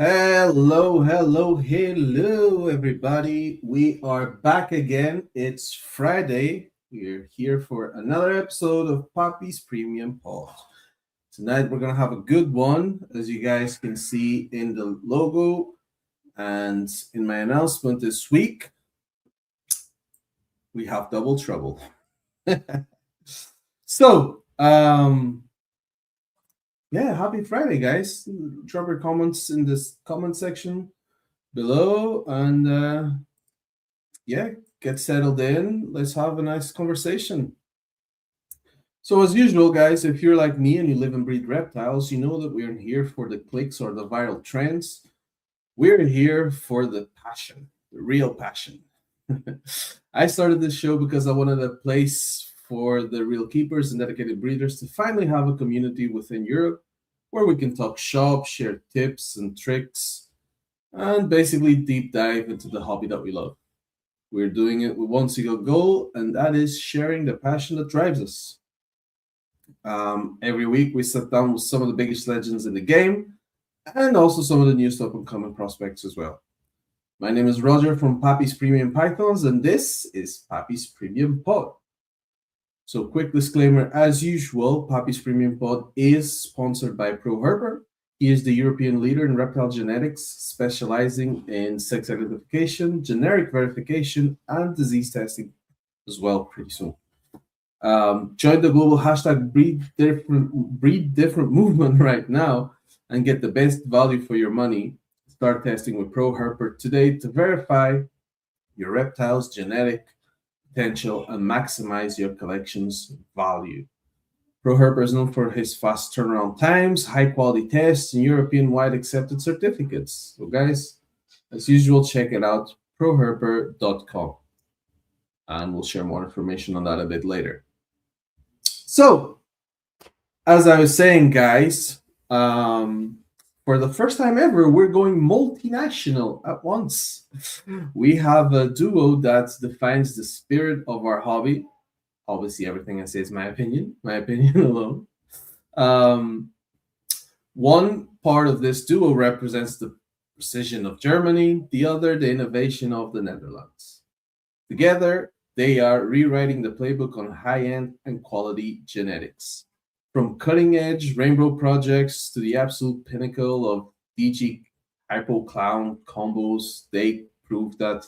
Hello, everybody. We are back again. It's Friday. We're here for another episode of Pappy's Premium Pod. Tonight, we're going to have a good one, as you guys can see in the logo and in my announcement this week. We have double trouble. So, yeah, happy Friday, guys. Drop your comments in this comment section below and yeah, get settled in. Let's have a nice conversation. So, as usual, guys, if you're like me and you live and breed reptiles, you know that we're here for the clicks or the viral trends. We're here for the passion, the real passion. I started this show because I wanted a place for the real keepers and dedicated breeders to finally have a community within Europe where we can talk shop, share tips and tricks, and basically deep dive into the hobby that we love. We're doing it with one single goal, and that is sharing the passion that drives us. Every week, we sit down with some of the biggest legends in the game and also some of the newest up and coming prospects as well. My name is Roger from Pappy's Premium Pythons, and this is Pappy's Premium Pod. So, quick disclaimer as usual, Pappy's Premium Pod is sponsored by ProHerper. He is the European leader in reptile genetics, specializing in sex identification, generic verification, and disease testing as well pretty soon. Join the global hashtag breed different movement right now and get the best value for your money. Start testing with ProHerper today to verify your reptile's genetic potential and maximize your collection's value. ProHerper is known for his fast turnaround times, high quality tests, and European-wide accepted certificates. So, guys, as usual, check it out, proherper.com. And we'll share more information on that a bit later. So, as I was saying, guys, for the first time ever, we're going multinational at once. We have a duo that defines the spirit of our hobby. Obviously, everything I say is my opinion alone. One part of this duo represents the precision of Germany, the other, the innovation of the Netherlands. Together, they are rewriting the playbook on high-end and quality genetics. From cutting-edge rainbow projects to the absolute pinnacle of DG Hypo clown combos, they prove that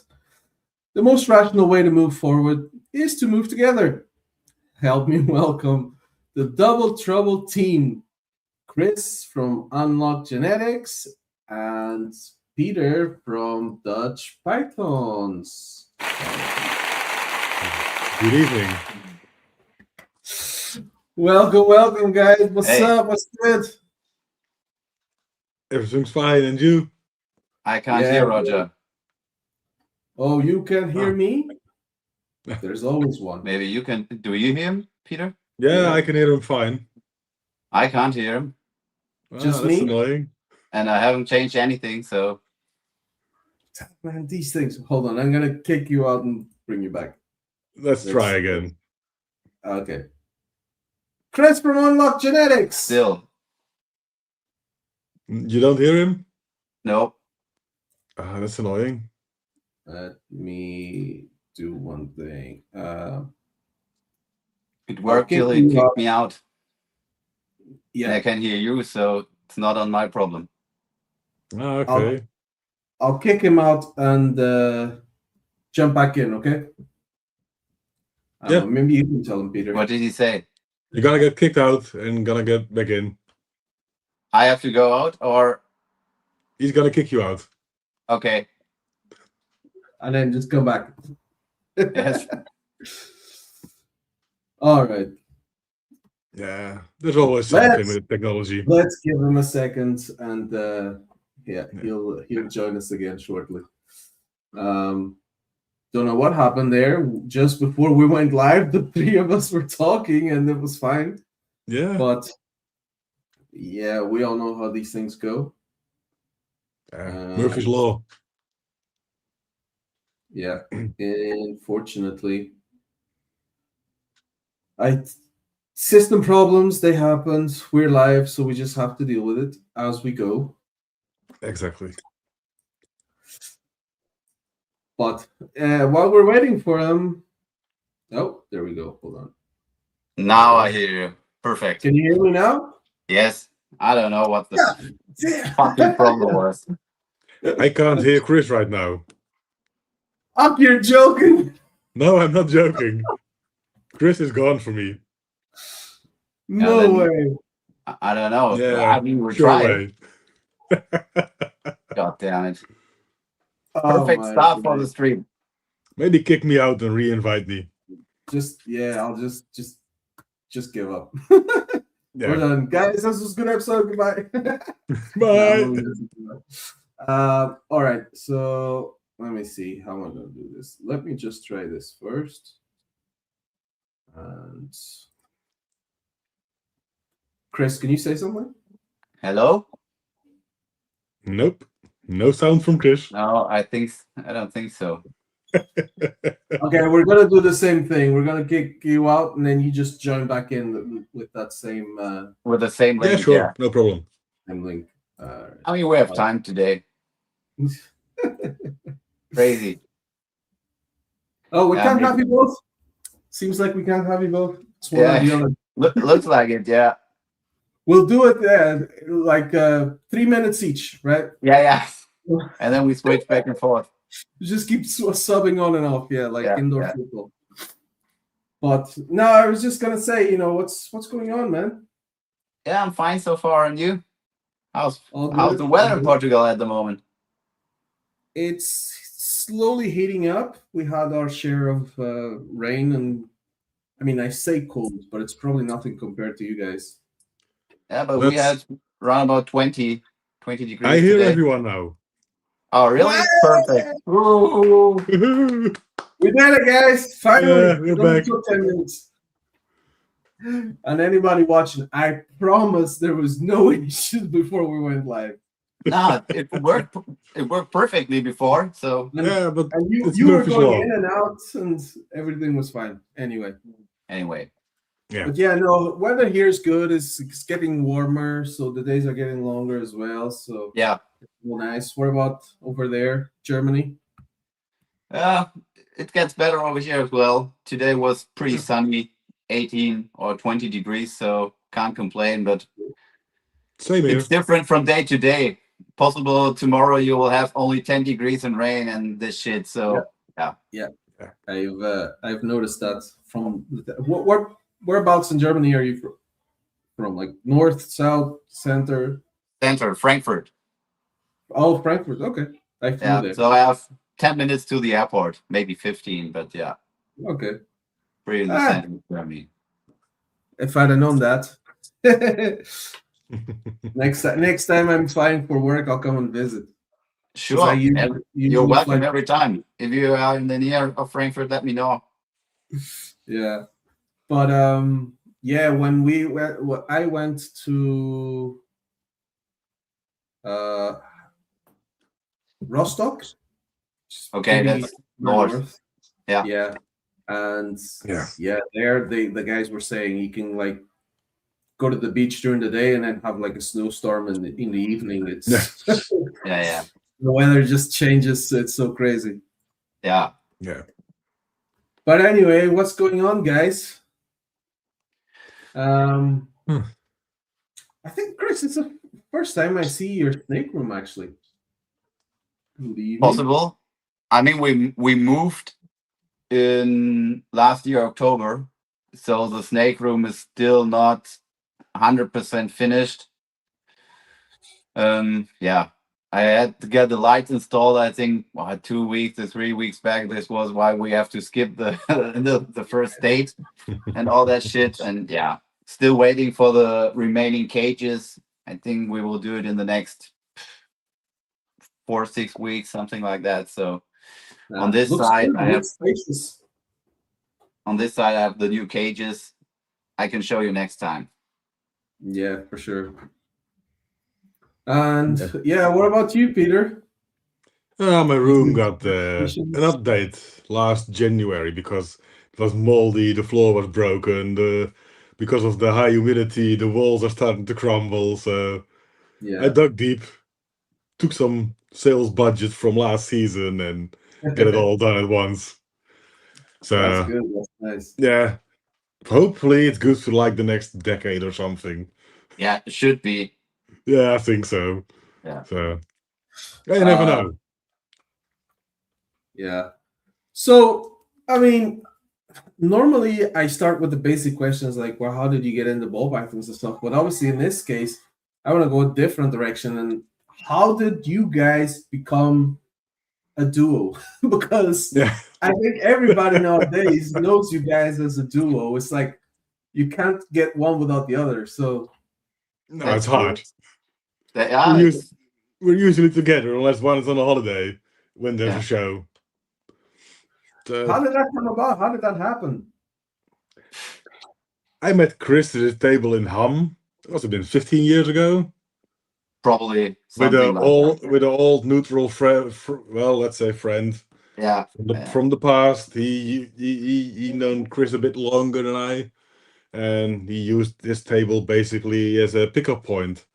the most rational way to move forward is to move together. Help me welcome the Double Trouble team, Chris from Unlock Genetics and Peter from Dutch Pythons. Good evening. Welcome, guys. What's up? What's good? Everything's fine, and you? I can't hear Roger. Oh, you can hear me? There's always one. Maybe you can. Do you hear him, Peter? Yeah, I can hear him fine. I can't hear him. Just that's me? annoying. And I haven't changed anything, so. Man, these things. Hold on, I'm gonna kick you out and bring you back. Let's try again. Okay. Chris from Unlock Genetics. Still. You don't hear him? No. That's annoying. Let me do one thing. It worked till he kicked me out. Yeah. And I can hear you, so it's not on my problem. Okay. I'll kick him out and jump back in, okay? Yeah. Maybe you can tell him, Peter. What did he say? You're gonna get kicked out and gonna get back in. I have to go out, or? He's gonna kick you out. Okay. And then just come back. Yes. All right. Yeah, there's always something with technology. Let's give him a second, and he'll join us again shortly. Don't know what happened there. Just before we went live, the three of us were talking, and it was fine. Yeah. But yeah, we all know how these things go. Murphy's Law. Yeah, unfortunately. System problems, they happened. We're live, so we just have to deal with it as we go. Exactly. But while we're waiting for him, oh, there we go. Hold on. Now I hear you. Perfect. Can you hear me now? Yes. I don't know what the Yeah. fucking problem was. I can't hear Chris right now. Up, you're joking. No, I'm not joking. Chris is gone for me. No then- way. I don't know. Yeah, I mean, we're sure trying. way. God damn it. Oh Perfect my start for the goodness. stream. Maybe kick me out and re-invite me. I'll just give up. Yeah. We're done, guys. This was a good episode. Goodbye. Bye. All right. So let me see how I'm gonna do this. Let me just try this first. And Chris, can you say something? Hello? Nope. No sound from Chris. No, I don't think so. Okay, we're gonna do the same thing. We're gonna kick you out, and then you just join back in with that same With the same Yeah, link. sure. No problem. link. I mean, we have time today. Crazy. Oh, we Yeah, can't maybe- have you both. Seems like we can't have you both. It's one or the Yeah. other. Looks like it, yeah. We'll do it like 3 minutes each, right? Yeah. And then we switch back and forth. Just keep subbing on and off, yeah, like Yeah, indoor yeah. football. But no, I was just gonna say, what's going on, man? Yeah, I'm fine so far. And you? How's All the good, weather all in good. Portugal at the moment? It's slowly heating up. We had our share of rain, and I mean, I say cold, but it's probably nothing compared to you guys. Yeah, but we had around about 20 degrees I hear today. everyone now. Oh, really? What? Perfect. Ooh. We did it, guys! Finally, Yeah, we're it only back. took 10 minutes. And anybody watching, I promise there was no issues before we went live. No, it worked. It worked perfectly before. So Yeah, but And it's you were Murphy's going Law. in and out, and everything was fine. Anyway, anyway, Yeah. but yeah, no, weather here is good. It's getting warmer, so the days are getting longer as well. So yeah. well, nice. What about over there, Germany? It gets better over here as well. Today was pretty sunny, 18 or 20 degrees, so can't complain. But Same here. it's different from day to day. Possible tomorrow you will have only 10 degrees and rain and this shit. So I've noticed that from what whereabouts in Germany are you from? Like north, south, center? center, Frankfurt. Oh, Frankfurt. Okay, I flew Yeah. there. So I have 10 minutes to the airport, maybe 15, but yeah, Okay, pretty in the center of Germany. if I'd have known that. Next time I'm flying for work, I'll come and visit. Sure. You're You're welcome every time. If you are in the near of Frankfurt, let me know. Yeah, but yeah, when I went to Rostock. Okay, pretty that's north. Yeah. Yeah, and Yeah. there the guys were saying you can like go to the beach during the day and then have like a snowstorm in the evening. It's Yeah. the weather just changes. It's so crazy. Yeah. Yeah. But anyway, what's going on, guys? I think Chris, it's the first time I see your snake room actually. Possible. I mean, we moved in last year October, so the snake room is still not 100% finished. Yeah, I had to get the lights installed. I think 2 weeks or 3 weeks back. This was why we have to skip the the first date and all that shit. And yeah, still waiting for the remaining cages. I think we will do it in the next 4 or 6 weeks, something like that. So on this side, I have the new cages. I can show you next time. Yeah, for sure. And yeah, what about you, Peter? My room got an update last January because it was moldy, the floor was broken, because of the high humidity, the walls are starting to crumble. So Yeah, I dug deep took some sales budget from last season and get it all done at once. So That's good. That's nice. yeah, hopefully it's good for like the next decade or something. Yeah, it should be. Yeah, I think so. Yeah. So you never know. Yeah. So, I mean, normally I start with the basic questions like, well, how did you get into ball pythons and stuff? But obviously in this case, I want to go a different direction. And how did you guys become a duo? Because Yeah, I think everybody nowadays knows you guys as a duo. It's like you can't get one without the other. So no, That's it's hard. Yeah, We're usually together unless one is on a holiday when there's Yeah. a show. So, how did that come about? How did that happen? I met Chris at his table in Ham. It must have been 15 years ago. probably With something like that. an old neutral friend, well, let's say friend Yeah. from the past. He known Chris a bit longer than I, and he used this table basically as a pickup point.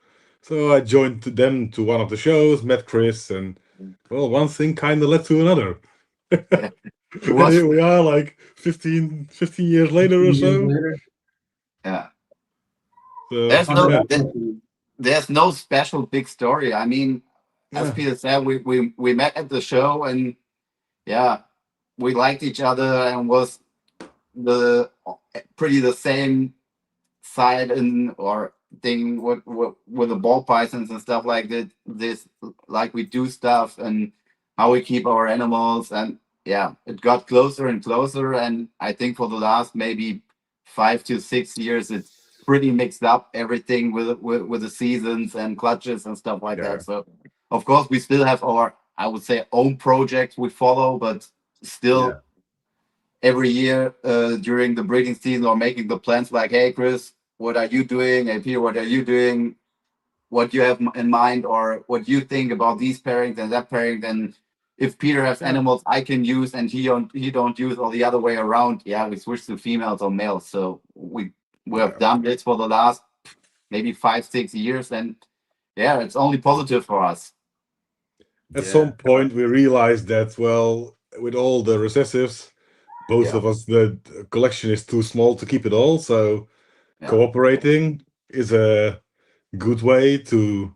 So I joined them to one of the shows, met Chris, and well, one thing kind of led to another. It And was here we are, like 15 years later or 15 years so. later? yeah. So, There's How did no that there- happen? there's no special big story. I mean, as yeah. Peter said, we met at the show and yeah, we liked each other and was the pretty the same side and or thing with the ball pythons and stuff like that. This like we do stuff and how we keep our animals and yeah, it got closer and closer. And I think for the last maybe 5 to 6 years, it's pretty mixed up everything with the seasons and clutches and stuff like Yeah. that. So of course we still have our I would say own projects we follow, but still. Yeah. Every year during the breeding season or making the plans like, hey, Chris, what are you doing? Hey, Peter, what are you doing? What you have in mind or what you think about these pairings and that pairing? And if Peter has animals I can use and he don't use or the other way around, yeah, we switch to females or males. So we have done this for the last maybe 5-6 years. And yeah, it's only positive for us. At some point, we realized that, well, with all the recessives, both Yeah. of us, the collection is too small to keep it all. So Yeah. cooperating is a good way to,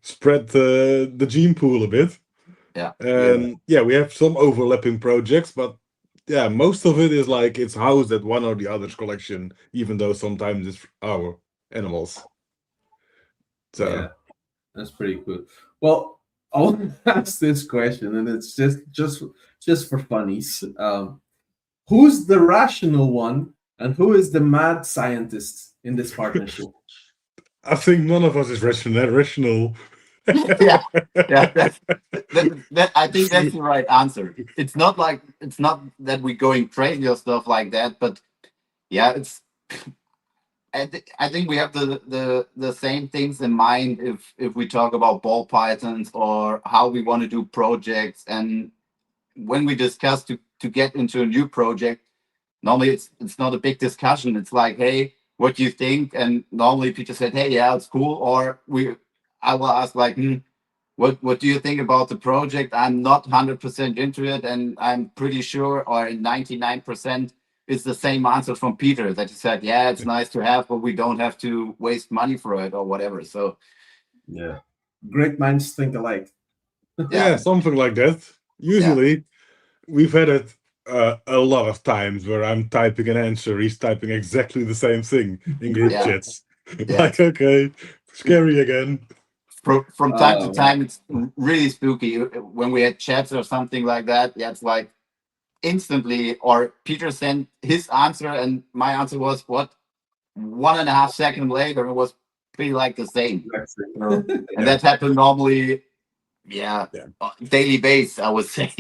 spread the gene pool a bit. Yeah. And yeah, we have some overlapping projects, but yeah, most of it is like it's housed at one or the other's collection, even though sometimes it's our animals. So Yeah, that's pretty cool. Well, I want to ask this question, and it's just for funnies. Who's the rational one, and who is the mad scientist in this partnership? I think none of us is rational. yeah, that I think that's the right answer. It's not that we're going crazy or stuff like that, but yeah, it's. I think we have the same things in mind if we talk about ball pythons or how we want to do projects, and when we discuss to get into a new project, normally it's not a big discussion. It's like, hey, what do you think? And normally Peter said, hey, yeah, it's cool. Or I will ask like, what do you think about the project? I'm not 100% into it, and I'm pretty sure, or 99%, it's the same answer from Peter that he said, yeah, it's nice to have, but we don't have to waste money for it or whatever. So yeah, great minds think alike. Yeah, something like that. Usually, we've had it a lot of times where I'm typing an answer, he's typing exactly the same thing in group chats. Like, okay, scary again. From time to time, it's really spooky when we had chats or something like that. Yeah, it's like instantly, or Peter sent his answer and my answer was what 1.5 seconds later. It was pretty like the same. And that happened normally, daily base. I would say,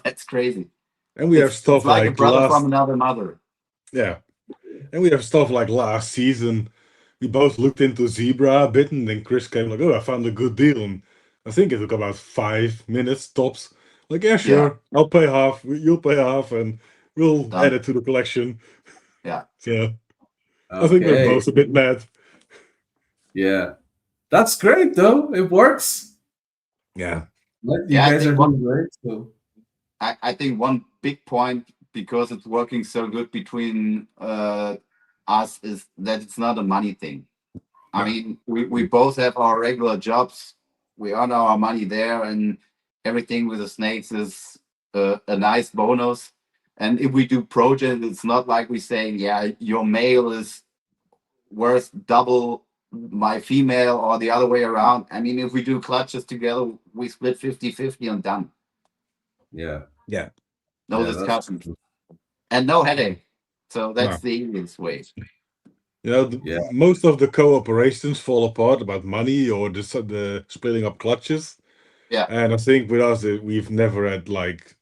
that's crazy. And we have stuff like a brother from another mother. Yeah, and we have stuff like last season. We both looked into zebra a bit, and then Chris came like, "Oh, I found a good deal." And I think it took about 5 minutes tops. Like, yeah, sure, I'll pay half, you'll pay half, and we'll add it to the collection. Yeah. So I think we're both a bit mad. Yeah, that's great though. It works. Yeah. But you Yeah, guys are doing great. So I think one big point, because it's working so good between us, is that it's not a money thing. I No. mean, we both have our regular jobs. We earn our money there, and everything with the snakes is a nice bonus. And if we do project, it's not like we saying, yeah, your male is worth double my female or the other way around. I mean, if we do clutches together, we split 50-50 and done. yeah, Yeah. No yeah, that's discussion. And no headache. So that's No. the easiest way. yeah, Most of the cooperations fall apart about money or the splitting up clutches. Yeah. And I think with us, we've never had like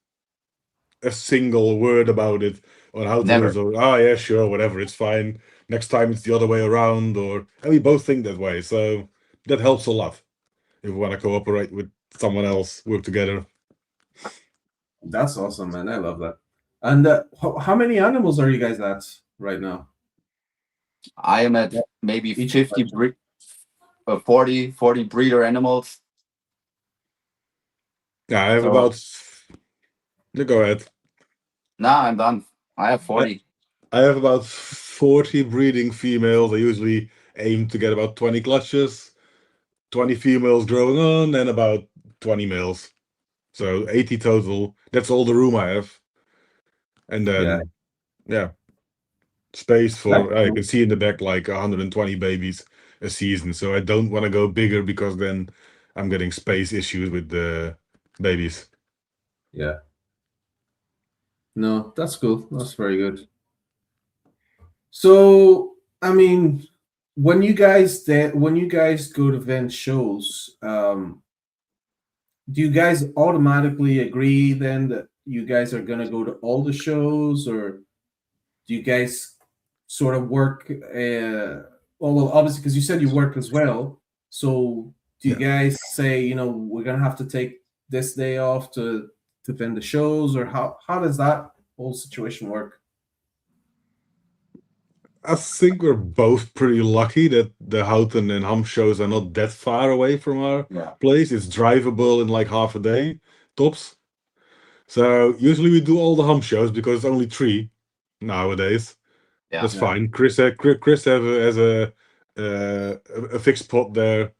a single word about it on how to do it. Never. Or, yeah, sure, whatever, it's fine. Next time it's the other way around. And we both think that way. So that helps a lot if we want to cooperate with someone else, work together. that's awesome, man. I love that. And how many animals are you guys at right now? I am at Yeah. maybe Each 50, 40 breeder animals. Yeah, I have So about. You go ahead. now I'm done. I have 40. I have about 40 breeding females. I usually aim to get about 20 clutches, 20 females growing on, and about 20 males. So 80 total. That's all the room I have. And then, yeah, space That's for, you cool. can see in the back like 120 babies a season. So I don't want to go bigger because then I'm getting space issues with the babies. Yeah. No, that's cool. That's very good. So, I mean, when you guys go to vent shows, do you guys automatically agree then that you guys are gonna go to all the shows, or do you guys sort of work? Well, obviously, because you said you work as well. So, do you Yeah. guys say, we're gonna have to take this day off to vend the shows, or how does that whole situation work? I think we're both pretty lucky that the Houten and Ham shows are not that far away from our Yeah. place. It's drivable in like half a day, tops. So usually we do all the Ham shows because it's only 3 nowadays. Yeah. That's Yeah. fine. Chris has a fixed spot there,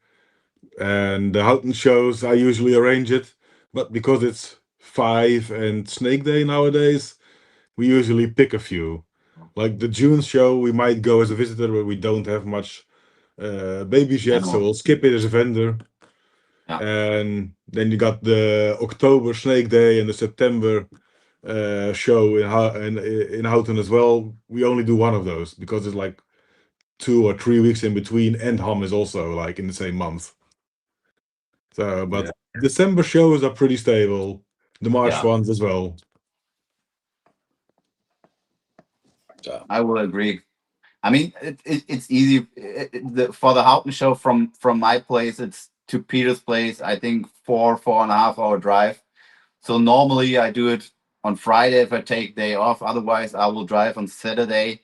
and the Houten shows I usually arrange it. But because it's 5 and Snake Day nowadays, we usually pick a few. Like the June show, we might go as a visitor, but we don't have much babies yet, so we'll skip it as a vendor. Yeah. And then you got the October Snake Day and the September show in Houten as well. We only do one of those because it's like 2 or 3 weeks in between, and Ham is also like in the same month. So, but December shows are pretty stable. The March ones as well. I will agree. I mean, it's easy. For the Houghton show from my place, it's to Peter's place, I think 4.5 hour drive. So normally I do it on Friday if I take day off. Otherwise, I will drive on Saturday,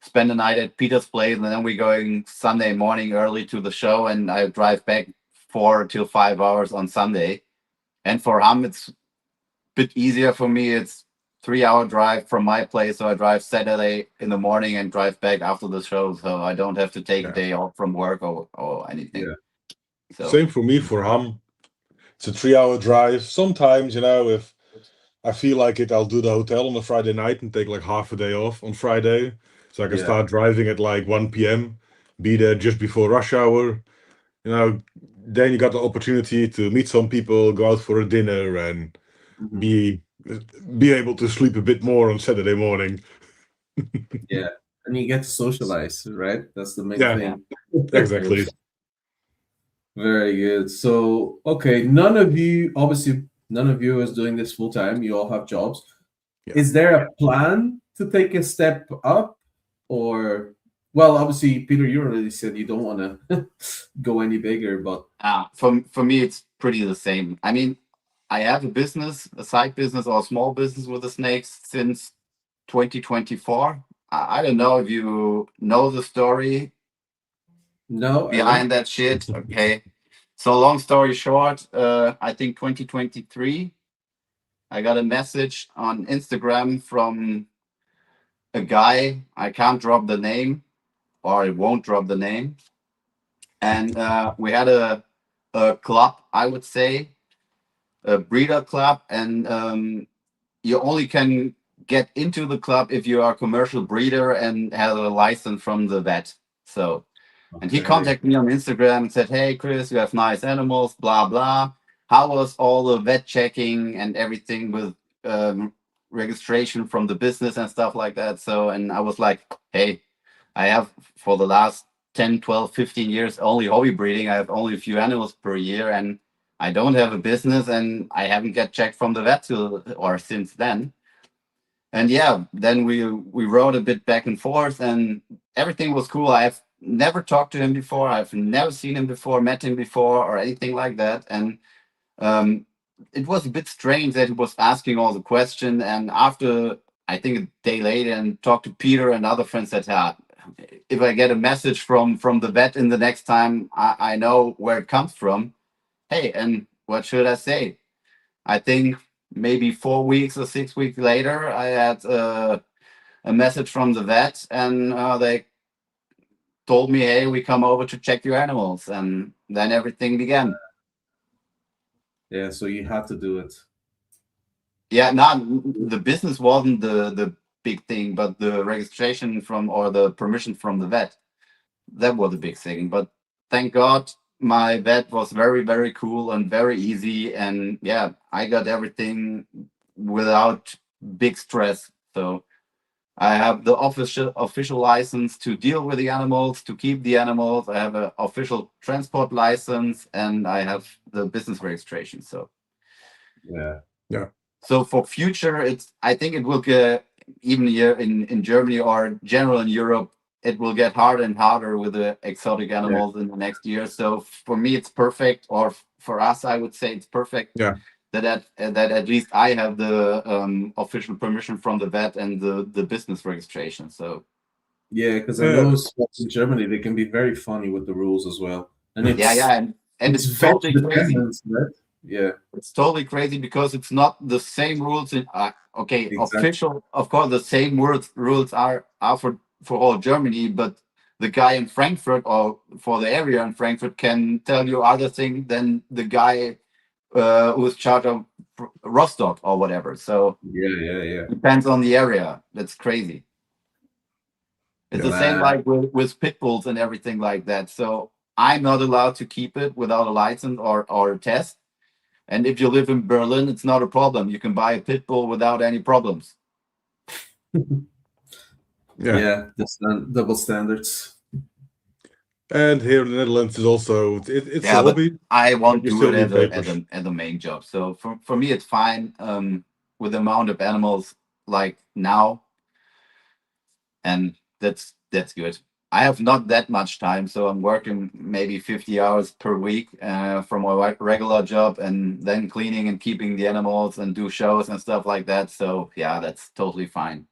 spend the night at Peter's place, and then we're going Sunday morning early to the show, and I drive back 4 to 5 hours on Sunday. And for him, it's a bit easier for me. It's 3 hour drive from my place, so I drive Saturday in the morning and drive back after the show, so I don't have to take a day off from work or anything. Yeah. So Same for me for Ham. It's a 3 hour drive. Sometimes, if I feel like it, I'll do the hotel on a Friday night and take like half a day off on Friday. So I can start driving at like 1 p.m., be there just before rush hour. Then you got the opportunity to meet some people, go out for a dinner, and be able to sleep a bit more on Saturday morning. Yeah, and you get to socialize, right? That's the main Yeah, thing. exactly. Very good. So, okay, none of you is doing this full time. You all have jobs. Yeah. Is there a plan to take a step up, or well, obviously, Peter, you already said you don't want to go any bigger, but for me, it's pretty the same. I mean, I have a business, a side business or a small business with the snakes since 2024. I don't know if you know the story no, behind that shit. Okay. So long story short, I think 2023, I got a message on Instagram from a guy. I can't drop the name, or I won't drop the name. And we had a club, I would say, a breeder club, and you only can get into the club if you are a commercial breeder and have a license from the vet. So, and he Okay. contacted me on Instagram and said, "Hey, Chris, you have nice animals, blah blah. How was all the vet checking and everything with registration from the business and stuff like that?" So, and I was like, "Hey, I have for the last 10, 12, 15 years only hobby breeding. I have only a few animals per year, and I don't have a business, and I haven't get checked from the vet or since then." And yeah, then we wrote a bit back and forth, and everything was cool. I've never talked to him before. I've never seen him before, met him before, or anything like that. And it was a bit strange that he was asking all the questions. And after, I think a day later, and talked to Peter and other friends, that if I get a message from the vet in the next time, I know where it comes from. Hey, and what should I say? I think maybe 4 weeks or 6 weeks later, I had a message from the vet, and they told me, "Hey, we come over to check your animals," and then everything began. Yeah, so you had to do it. Yeah, not the business wasn't the big thing, but the registration from or the permission from the vet, that was the big thing. But thank God my vet was very, very cool and very easy, and yeah, I got everything without big stress. So I have the official license to deal with the animals, to keep the animals. I have an official transport license, and I have the business registration. So Yeah. so for future, I think it will get, even here in Germany or general in Europe, it will get harder and harder with the exotic animals in the next year. So for me, it's perfect, or for us, I would say it's perfect. Yeah. That at least I have the official permission from the vet and the business registration. So Yeah, because I know spots in Germany, they can be very funny with the rules as well. And yeah, and it's it's vet totally crazy. dependent, right? Yeah. It's totally crazy because it's not the same rules in okay, Exactly. official, of course the same rules are for all Germany, but the guy in Frankfurt or for the area in Frankfurt can tell you other things than the guy who's charged of Rostock or whatever. So Yeah. depends on the area. That's crazy. It's the same like with pit bulls and everything like that. So I'm not allowed to keep it without a license or a test. And if you live in Berlin, it's not a problem. You can buy a pit bull without any problems. Yeah, double standards. And here in the Netherlands is also it's a Yeah, but hobby. I won't you do still it need as a main job. So for me, it's fine with the amount of animals like now, and that's good. I have not that much time, so I'm working maybe 50 hours per week from my regular job, and then cleaning and keeping the animals and do shows and stuff like that. So yeah, that's totally fine.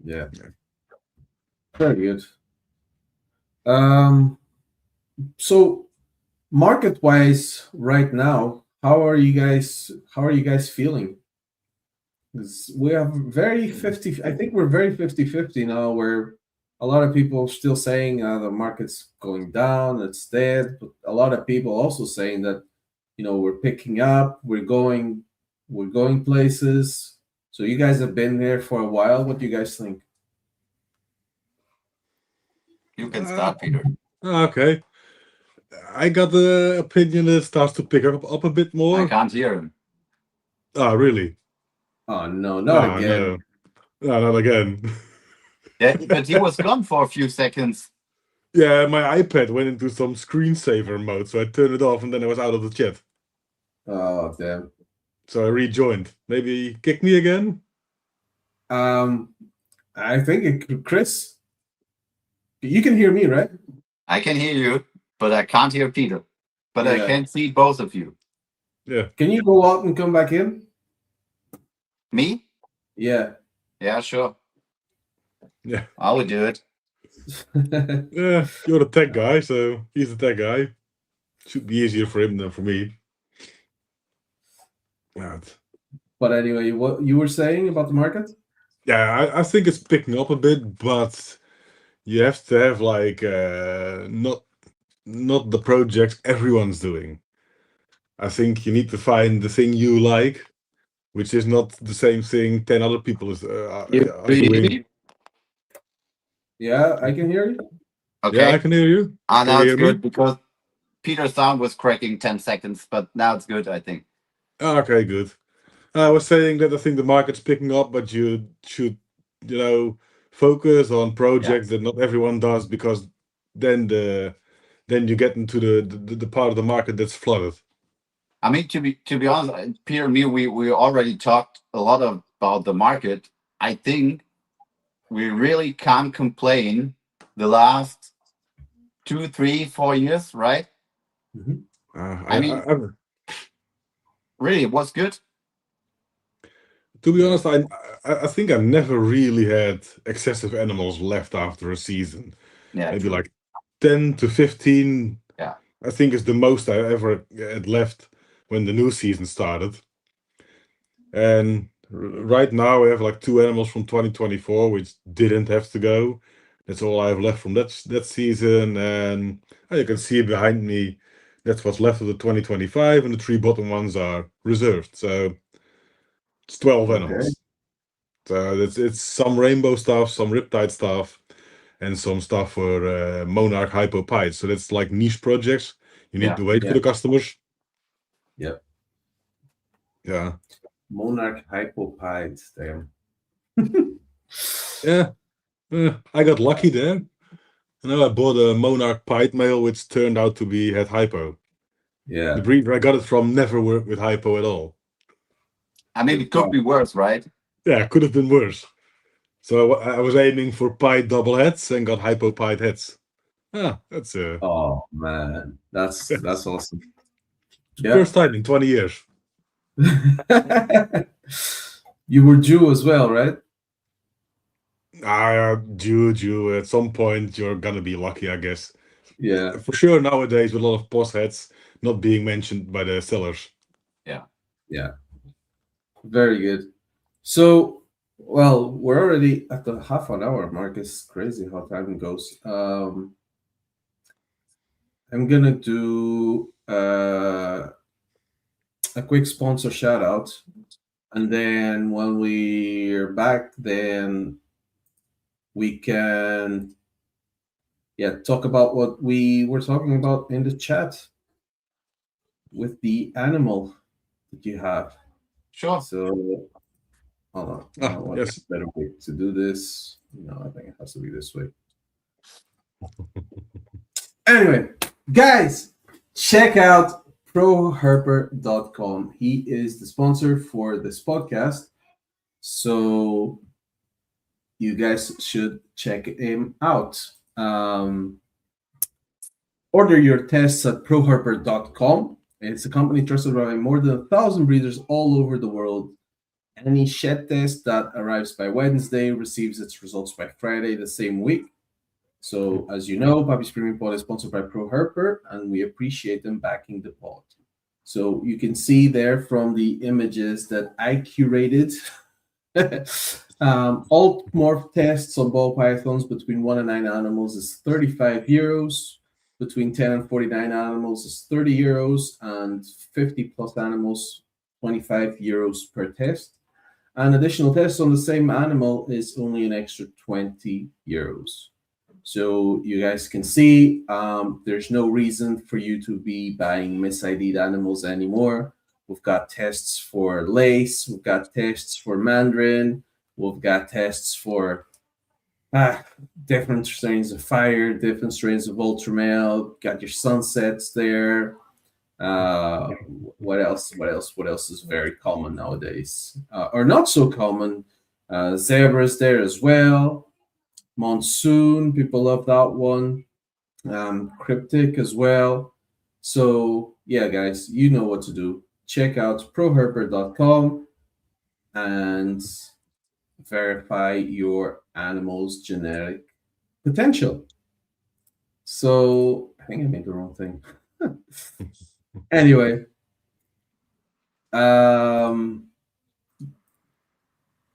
Yeah. Very good. So market-wise, right now, how are you guys feeling? 'Cause we have very 50. I think we're very 50-50 now, where a lot of people still saying the market's going down, it's dead, but a lot of people also saying that we're picking up, we're going places. So you guys have been there for a while. What do you guys think? You can start, Peter. Okay. I got the opinion that it starts to pick up a bit more. I can't hear him. Oh, really? Oh no, not again. No, not again. Yeah, but he was gone for a few seconds. Yeah, my iPad went into some screensaver mode, so I turned it off and then I was out of the chat. Oh damn. So I rejoined. Maybe kick me again? I think Chris, you can hear me, right? I can hear you, but I can't hear Peter. But I Yeah. can see both of you. Yeah. Can you go out and come back in? Me? Yeah. Yeah, sure. Yeah. I will do it. Yeah, you're the tech guy, so he's the tech guy. Should be easier for him than for me. But anyway, what you were saying about the market? Yeah, I think it's picking up a bit, but you have to have like not the projects everyone's doing. I think you need to find the thing you like, which is not the same thing 10 other people are Do you hear doing. me? Yeah, I can hear you. Yeah, I Okay. can hear you. Ah, Can now you it's hear good me? because Peter's sound was cracking 10 seconds, but now it's good, I think. Okay, good. I was saying that I think the market's picking up, but you should, focus on projects that not everyone does, because then you get into the part of the market that's flooded. I mean, to be honest, Peter and me, we already talked a lot about the market. I think we really can't complain the last 2, 3, 4 years, right? I mean, really, it was good. To be honest, I think I never really had excessive animals left after a season. Yeah, Maybe true. like 10 to 15. Yeah. I think is the most I ever had left when the new season started. And right now we have like 2 animals from 2024 which didn't have to go. That's all I have left from that season. And you can see behind me, that's what's left of the 2025, and the 3 bottom ones are reserved. So it's 12 animals. So it's some rainbow stuff, some riptide stuff, and some stuff for Monarch Hypo. So that's like niche projects. You need to wait for the customers. Yep. Yeah. Monarch Hypo, damn. Yeah. I got lucky there. I bought a Monarch Pied male, which turned out to be had Hypo. Yeah. The breeder I got it from never worked with Hypo at all. I mean, it could be worse, right? Yeah, it could have been worse. So I was aiming for Pied double heads and got Hypo Pied heads. That's Oh man, that's awesome. First time in 20 years. You were Jew as well, right? Jew. At some point, you're gonna be lucky, I guess. Yeah. For sure, nowadays, with a lot of post heads not being mentioned by the sellers. Yeah. Yeah. Very good. So, well, we're already at the half an hour mark. It's crazy how time goes. I'm gonna do a quick sponsor shout out, and then when we're back, then we can talk about what we were talking about in the chat with the animal that you have. Sure. So hold on. What's Yes. a better way to do this? No, I think it has to be this way. Anyway, guys, check out proherper.com. He is the sponsor for this podcast. So you guys should check him out. Order your tests at proherper.com. It's a company trusted by more than 1,000 breeders all over the world. Any shed test that arrives by Wednesday receives its results by Friday the same week. So, as you know, Pappy's Premium Pod is sponsored by ProHerper, and we appreciate them backing the pod. So you can see there from the images that I curated alt morph tests on ball pythons between 1 and 9 animals is €35. Between 10 and 49 animals is €30, and 50 plus animals, €25 per test. And additional tests on the same animal is only an extra €20. So you guys can see there's no reason for you to be buying mis-ID'd animals anymore. We've got tests for lace, we've got tests for mandarin, we've got tests for different strains of fire, different strains of ultramale, got your sunsets there. What else is very common nowadays? Or not so common. Zebras there as well. Monsoon, people love that one. Cryptic as well. So yeah, guys, you know what to do. Check out proherper.com and verify your animal's genetic potential. So I think I made the wrong thing. Anyway,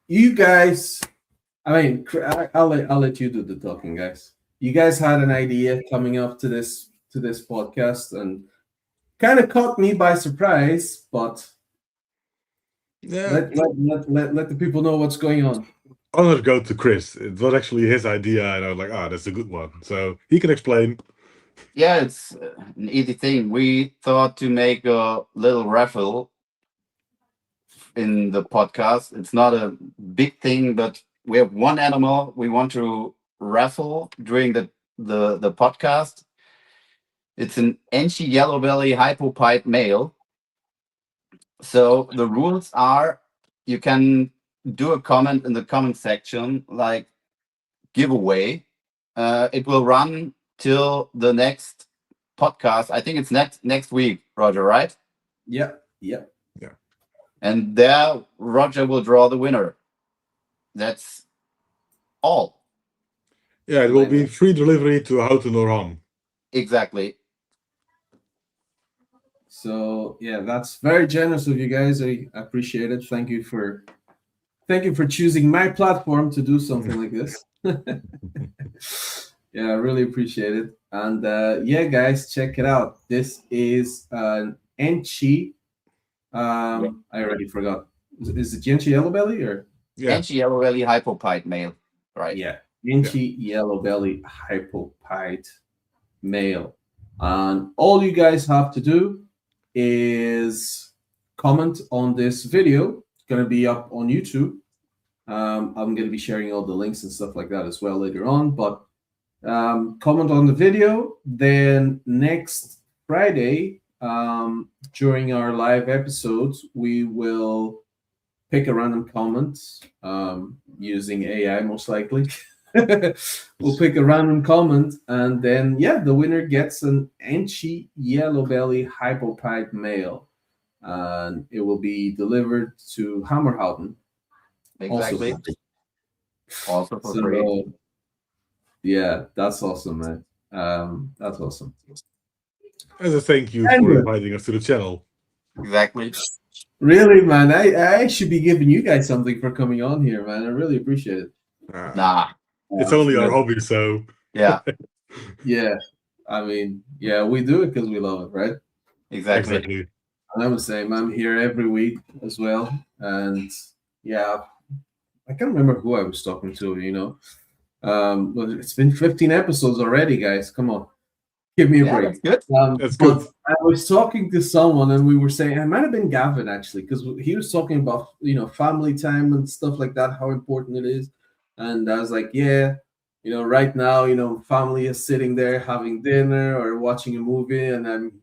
you guys. I mean, I'll let you do the talking, guys. You guys had an idea coming up to this podcast, and kind of caught me by surprise. But Yeah, let the people know what's going on. honor go to Chris. It was actually his idea, and I was like, that's a good one. So he can explain. Yeah, it's an easy thing. We thought to make a little raffle in the podcast. It's not a big thing, but we have one animal we want to raffle during the podcast. It's an Enchi yellow belly hypopite male. So the rules are you can do a comment in the comment section like giveaway. It will run till the next podcast. I think it's next week, Roger, right? Yeah. And there Roger will draw the winner. That's all. Yeah, it will be free delivery to Houten or Ham. Exactly. So yeah, that's very generous of you guys. I appreciate it. Thank you for choosing my platform to do something like this. Yeah, I really appreciate it. And yeah, guys, check it out. This is an Enchi. I already forgot. Is it Enchi yellow belly or? Yeah. Enchi yellow belly hypopite male, right? Yeah, Enchi yellow belly hypopite male. And all you guys have to do is comment on this video. It's going to be up on YouTube. I'm going to be sharing all the links and stuff like that as well later on. But comment on the video. Then next Friday, during our live episodes, we will pick a random comment using AI, most likely. We'll pick a random comment, and then the winner gets an Enchi yellow belly hypopite male, and it will be delivered to Hammerhausen. Exactly. Also for free. Yeah, that's awesome, man. That's awesome. As a thank you for inviting us to the channel. Exactly. Really, man, I should be giving you guys something for coming on here, man. I really appreciate it. Nah. It's only our hobby, so. Yeah. Yeah. I mean, yeah, we do it because we love it, right? Exactly. And I'm the same. I'm here every week as well. And yeah, I can't remember who I was talking to, but it's been 15 episodes already, guys. Come on. Give me a break. That's good. That's good. I was talking to someone and we were saying, it might have been Gavin actually, because he was talking about, family time and stuff like that, how important it is. And I was like, yeah, right now, family is sitting there having dinner or watching a movie, and I'm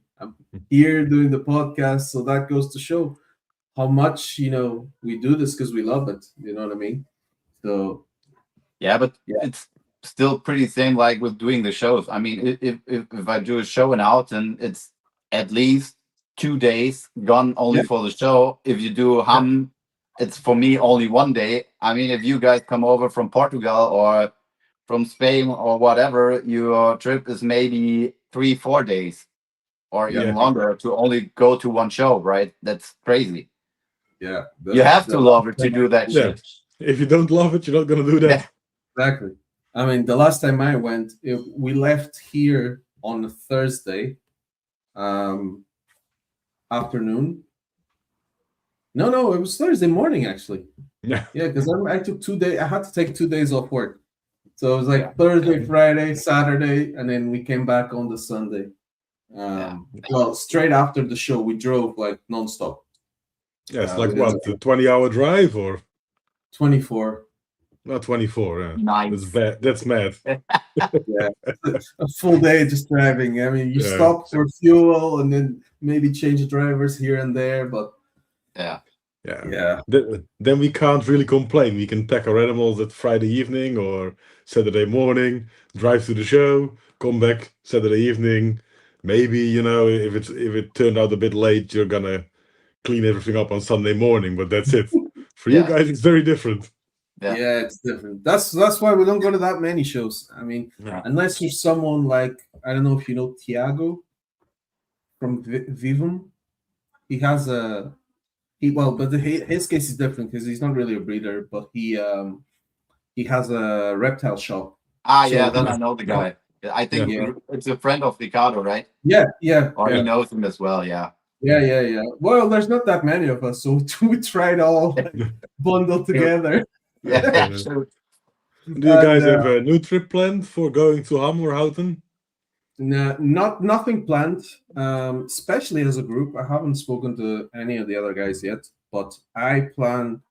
here doing the podcast. So that goes to show how much, we do this because we love it. You know what I mean? So yeah, but it's still pretty same like with doing the shows. I mean, if I do a show and out, and it's at least 2 days gone only for the show. If you do Ham, it's for me only 1 day. I mean, if you guys come over from Portugal or from Spain or whatever, your trip is maybe 3-4 days or even longer to only go to one show, right? That's crazy. Yeah. You have to love it to do that shit. If you don't love it, you're not going to do that. Yeah. Exactly. I mean, the last time I went, we left here on a Thursday afternoon. No, it was Thursday morning actually. Yeah, because I took 2 days. I had to take 2 days off work, so it was like Thursday, Friday, Saturday, and then we came back on the Sunday. Well, straight after the show, we drove like nonstop. Yeah, it's like what, a 20-hour drive or 24. Not 24. Yeah. Nice. That's bad. That's mad. Yeah, a full day just driving. I mean, you stop for fuel and then maybe change drivers here and there, but yeah. Then we can't really complain. We can pack our animals that Friday evening or Saturday morning, drive to the show, come back Saturday evening. Maybe if it turned out a bit late, you're gonna clean everything up on Sunday morning, but that's it. For you guys, it's very different. Yeah, it's different. That's why we don't go to that many shows. I mean, unless you're someone like, I don't know if you know Tiago. from Vivum. He has a but his case is different because he's not really a breeder, but he has a reptile shop. Yeah, then I know the guy. I think it's a friend of Ricardo, right? Yeah. Or he knows him as well, yeah. Yeah. Well, there's not that many of us, so we tried all bundled together. Yeah, sure. Do you guys have a new trip planned for going to Ham or Houten? No, nothing planned. Especially as a group, I haven't spoken to any of the other guys yet, but I plan.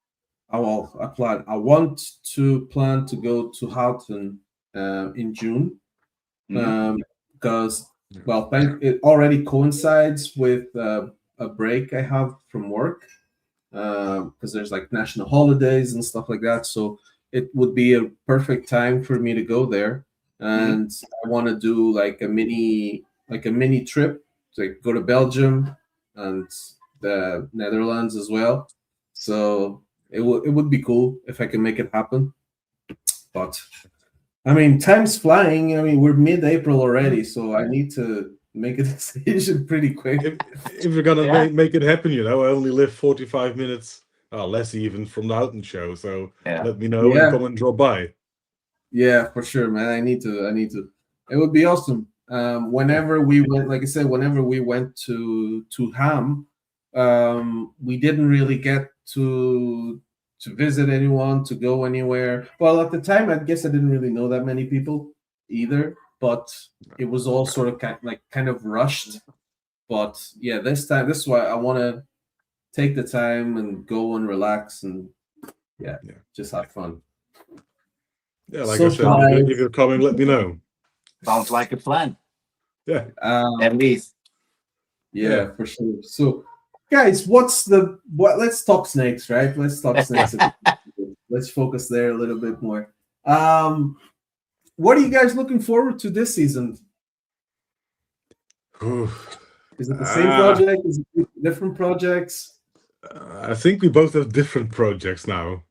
I want to plan to go to Houten in June, because it already coincides with a break I have from work, because there's like national holidays and stuff like that. So it would be a perfect time for me to go there, and I want to do like a mini trip, like go to Belgium and the Netherlands as well. So it would be cool if I can make it happen. But I mean, time's flying. I mean, we're mid-April already, so I need to make a decision pretty quick. If you're gonna make it happen, I only live 45 minutes, less even, from the Houten show. So let me know and come and drop by. Yeah, for sure, man. I need to. It would be awesome. Whenever we went, like I said, whenever we went to Ham, we didn't really get to visit anyone, to go anywhere. Well, at the time, I guess I didn't really know that many people either, but it was all sort of kind of rushed. But yeah, this is why I want to take the time and go and relax and just have fun. Yeah, like I said, if you're coming, let me know. Sounds like a plan. Yeah. At least. Yeah, for sure. So, guys, let's talk snakes, right? Let's talk snakes. Let's focus there a little bit more. What are you guys looking forward to this season? Is it the same project? Is it different projects? I think we both have different projects now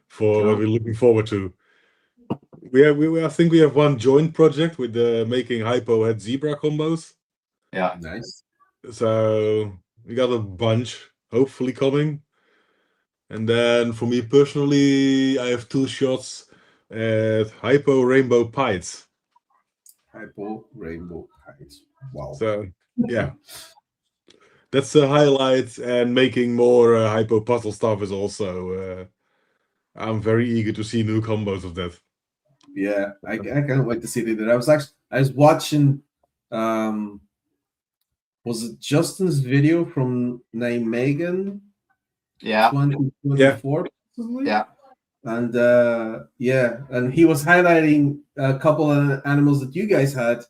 for what we're looking forward to. I think we have one joint project with making Hypo head zebra combos. Yeah, nice. So we got a bunch hopefully coming. And then for me personally, I have 2 shots at Hypo Rainbow Pites. Hypo Rainbow Pites. Wow. So yeah, that's the highlight. And making more Hypo puzzle stuff is also. I'm very eager to see new combos of that. Yeah, I can't wait to see it. I was watching. Was it Justin's video from Nijmegen? Yeah. 2024. Yeah. And and he was highlighting a couple of animals that you guys had,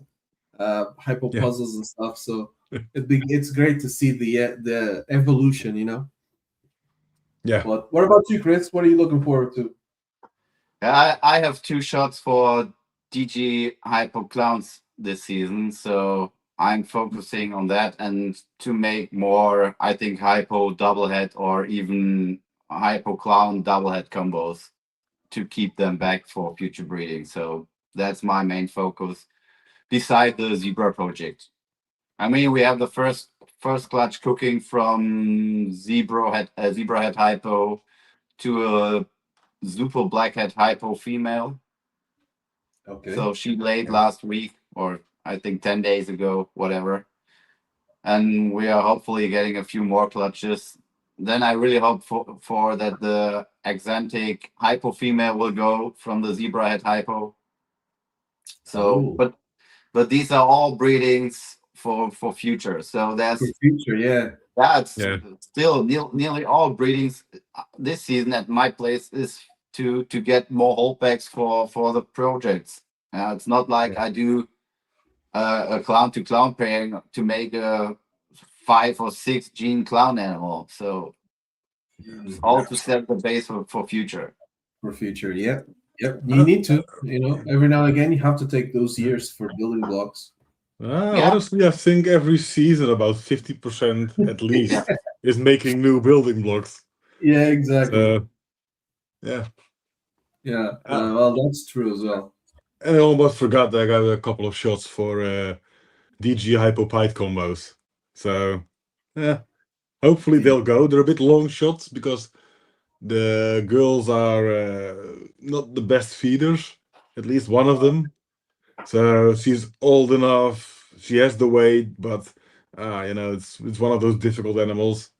Hypo puzzles and stuff. So it's great to see the evolution, Yeah. But what about you, Chris? What are you looking forward to? I have 2 shots for DG Hypo Clowns this season, so I'm focusing on that and to make more, I think, Hypo doublehead or even Hypo Clown doublehead combos to keep them back for future breeding. So that's my main focus beside the zebra project. I mean, we have the first clutch cooking from zebra head Hypo to a Zupo blackhead Hypo female. Okay. So she laid last week, or I think 10 days ago, whatever. And we are hopefully getting a few more clutches. Then I really hope for that the Axanthic Hypo female will go from the zebra head Hypo. So, but these are all breedings for future. So there's for future, yeah. That's still nearly all breedings this season at my place is to get more holdbacks for the projects. It's not like I do a clown to clown pairing to make a 5 or 6 gene clown animal. So it's all to set the base for future. For future, yep. You need to, every now and again you have to take those years for building blocks. Honestly, I think every season about 50% at least is making new building blocks. Yeah, exactly. Yeah. Well, that's true as well. And I almost forgot that I got a couple of shots for DG Hypo Pyth combos. So, yeah, hopefully they'll go. They're a bit long shots because the girls are not the best feeders, at least one of them. So she's old enough, she has the weight, but it's one of those difficult animals.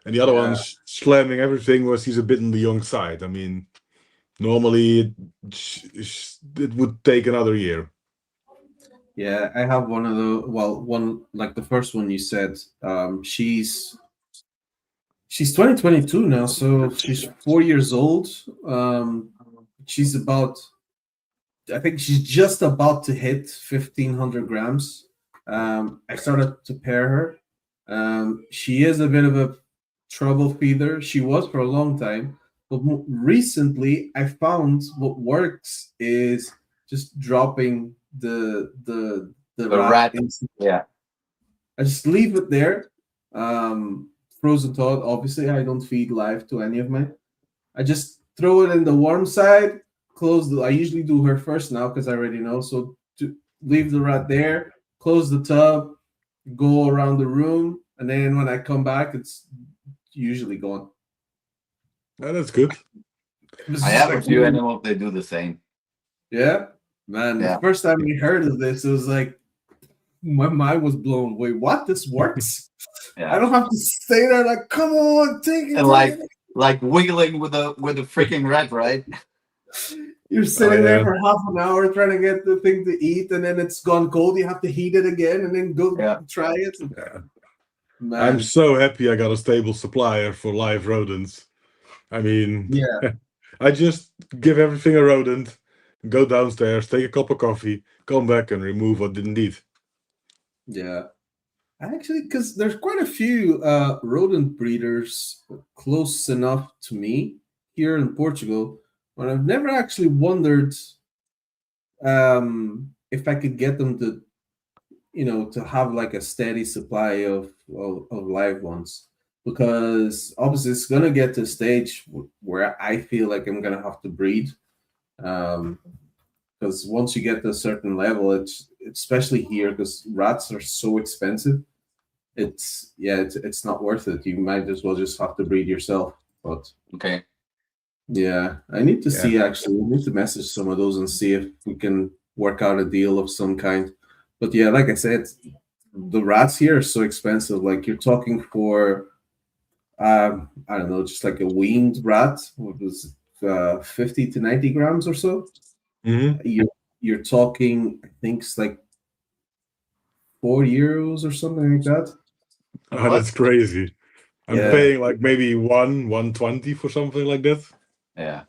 And the other one's slamming everything where she's a bit on the young side. I mean, normally it would take another year. Yeah, I have one of the one like the first one you said. She's 2022 now, so she's 4 years old. She's about, I think she's just about to hit 1,500 grams. I started to pair her. She is a bit of a trouble feeder. She was for a long time, but recently I found what works is just dropping the rat. Yeah. I just leave it there. Frozen thawed. Obviously, I don't feed live to any of mine. I just throw it in the warm side. I usually do her first now because I already know. So to leave the rat there, close the tub, go around the room, and then when I come back, it's usually gone. Oh, that's good. I have a few animals that do the same. Yeah, man. Yeah. The first time we heard of this, it was like my mind was blown. Wait, what? This works? I don't have to stay there. Like, come on, take it. And like wiggling with a freaking rat, right? You're sitting there for half an hour trying to get the thing to eat, and then it's gone cold. You have to heat it again, and then go try it. Man. I'm so happy I got a stable supplier for live rodents. I mean, I just give everything a rodent, go downstairs, take a cup of coffee, come back, and remove what didn't eat. Yeah. Actually, because there's quite a few rodent breeders close enough to me here in Portugal, but I've never actually wondered if I could get them to, to have like a steady supply of live ones. Because obviously it's going to get to a stage where I feel like I'm going to have to breed. Because once you get to a certain level, it's especially here because rats are so expensive. It's not worth it. You might as well just have to breed yourself. But okay, yeah, I need to see actually. We need to message some of those and see if we can work out a deal of some kind. But yeah, like I said, the rats here are so expensive. Like you're talking for, I don't know, just like a weaned rat, what was 50 to 90 grams or so. Mm-hmm. You're talking, I think it's like €4 or something like that. Oh, that's crazy. I'm paying like maybe 120 for something like that. Yeah.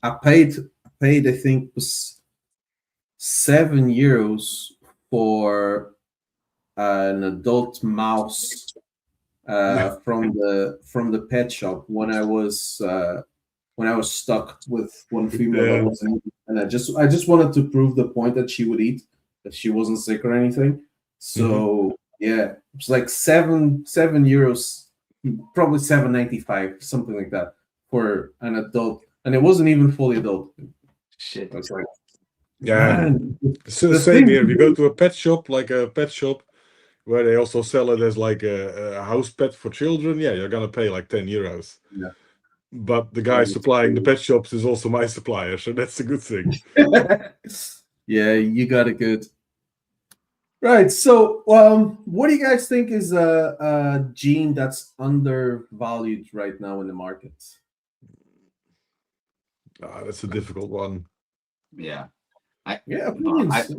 I paid I think was €7 for an adult mouse from the pet shop when I was stuck with one female that wasn't, and I just wanted to prove the point that she would eat, that she wasn't sick or anything. So it's like €7, probably $7.95, something like that for an adult, and it wasn't even fully adult. Shit. I was like, so same here. If you go to a pet shop, like a pet shop where they also sell it as like a house pet for children, you're gonna pay like €10. Yeah. But the guy supplying the pet shops is also my supplier, so that's a good thing. Yeah, you got it good. Right. So, what do you guys think is a gene that's undervalued right now in the market? That's a difficult one. Yeah. Opinions.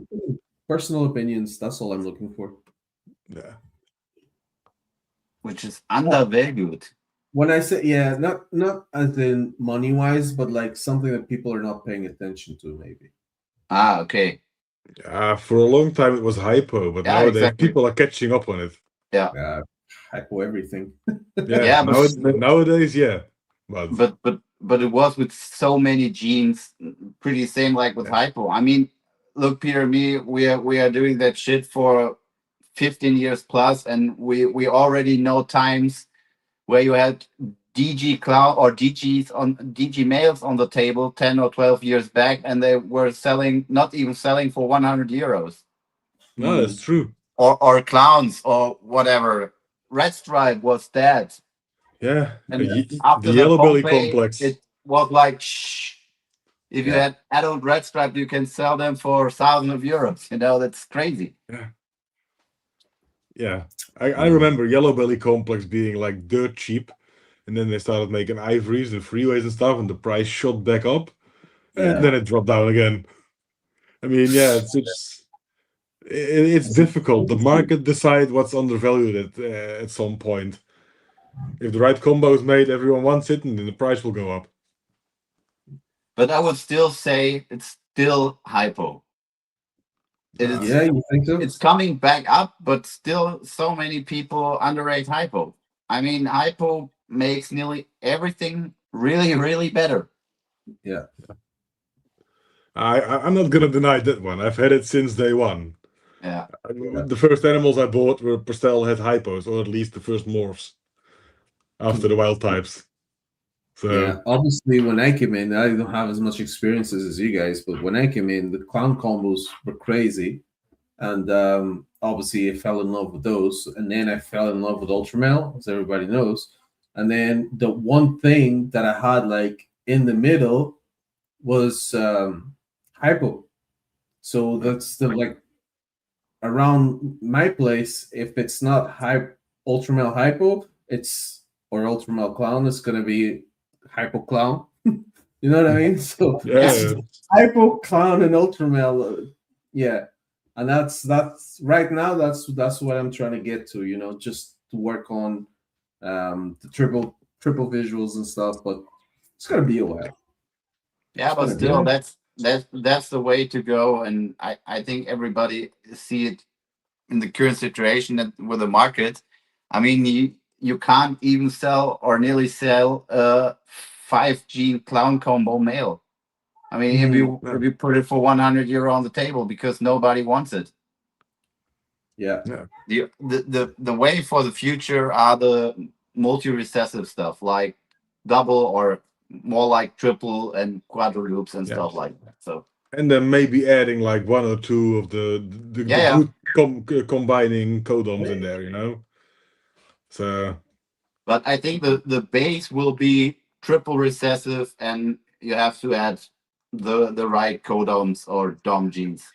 Personal opinions. That's all I'm looking for. Yeah. Which is undervalued. When I say not as in money wise, but like something that people are not paying attention to, maybe. Okay. For a long time it was Hypo, but nowadays people are catching up on it. Yeah. Hypo everything. Nowadays, But it was with so many genes, pretty same like with Hypo. I mean, look, Peter, we are doing that shit for 15 years plus, and we already know times where you had DG cloud or DG males on the table 10 or 12 years back, and they were not even selling for €100. No, that's true. or clowns or whatever. Red Stripe was dead, Yeah, and the after the yellow belly Pompeii, complex. it was like shh. If you Yeah. had adult Red Stripe, you can sell them for thousands of euros. That's crazy. Yeah, I remember yellow belly complex being like dirt cheap, and then they started making ivories and freeways and stuff, and the price shot back up, and Yeah. then it dropped down again. I mean, yeah, it's difficult. The market decide what's undervalued at some point. If the right combo is made, everyone wants it, and then the price will go up. But I would still say it's still hypo. Yeah, you think so? It's coming back up, but still so many people underrate hypo. I mean, hypo makes nearly everything really, really better. Yeah. I'm not gonna deny that one. I've had it since day one. Yeah. The first animals I bought were pastel had hypos, or at least the first morphs after the wild types. So Yeah, obviously, when I came in, I don't have as much experiences as you guys, but when I came in, the clown combos were crazy, and obviously, I fell in love with those, and then I fell in love with Ultramel, as everybody knows, and then the one thing that I had like in the middle was Hypo, so that's the like around my place. If it's not Ultramel Hypo, it's or Ultramel Clown, it's gonna be Hypo Clown. You know what I mean? So yeah, Hypo Clown and Ultramel, yeah. And that's right now. That's what I'm trying to get to. Just to work on the triple visuals and stuff. But it's gonna be a while. Yeah, but gonna be still, a that's the way to go, and I think everybody see it in the current situation that with the market. I mean, you can't even sell or nearly sell a 5 gene clown combo male. I mean, if you put it for 100 euro on the table because nobody wants it. Yeah. The way for the future are the multi-recessive stuff, like double or more like triple and quadruples and stuff like that. So and then maybe adding like one or two of the good combining codoms in there. So, but I think the base will be triple recessive, and you have to add the right codoms or dom genes.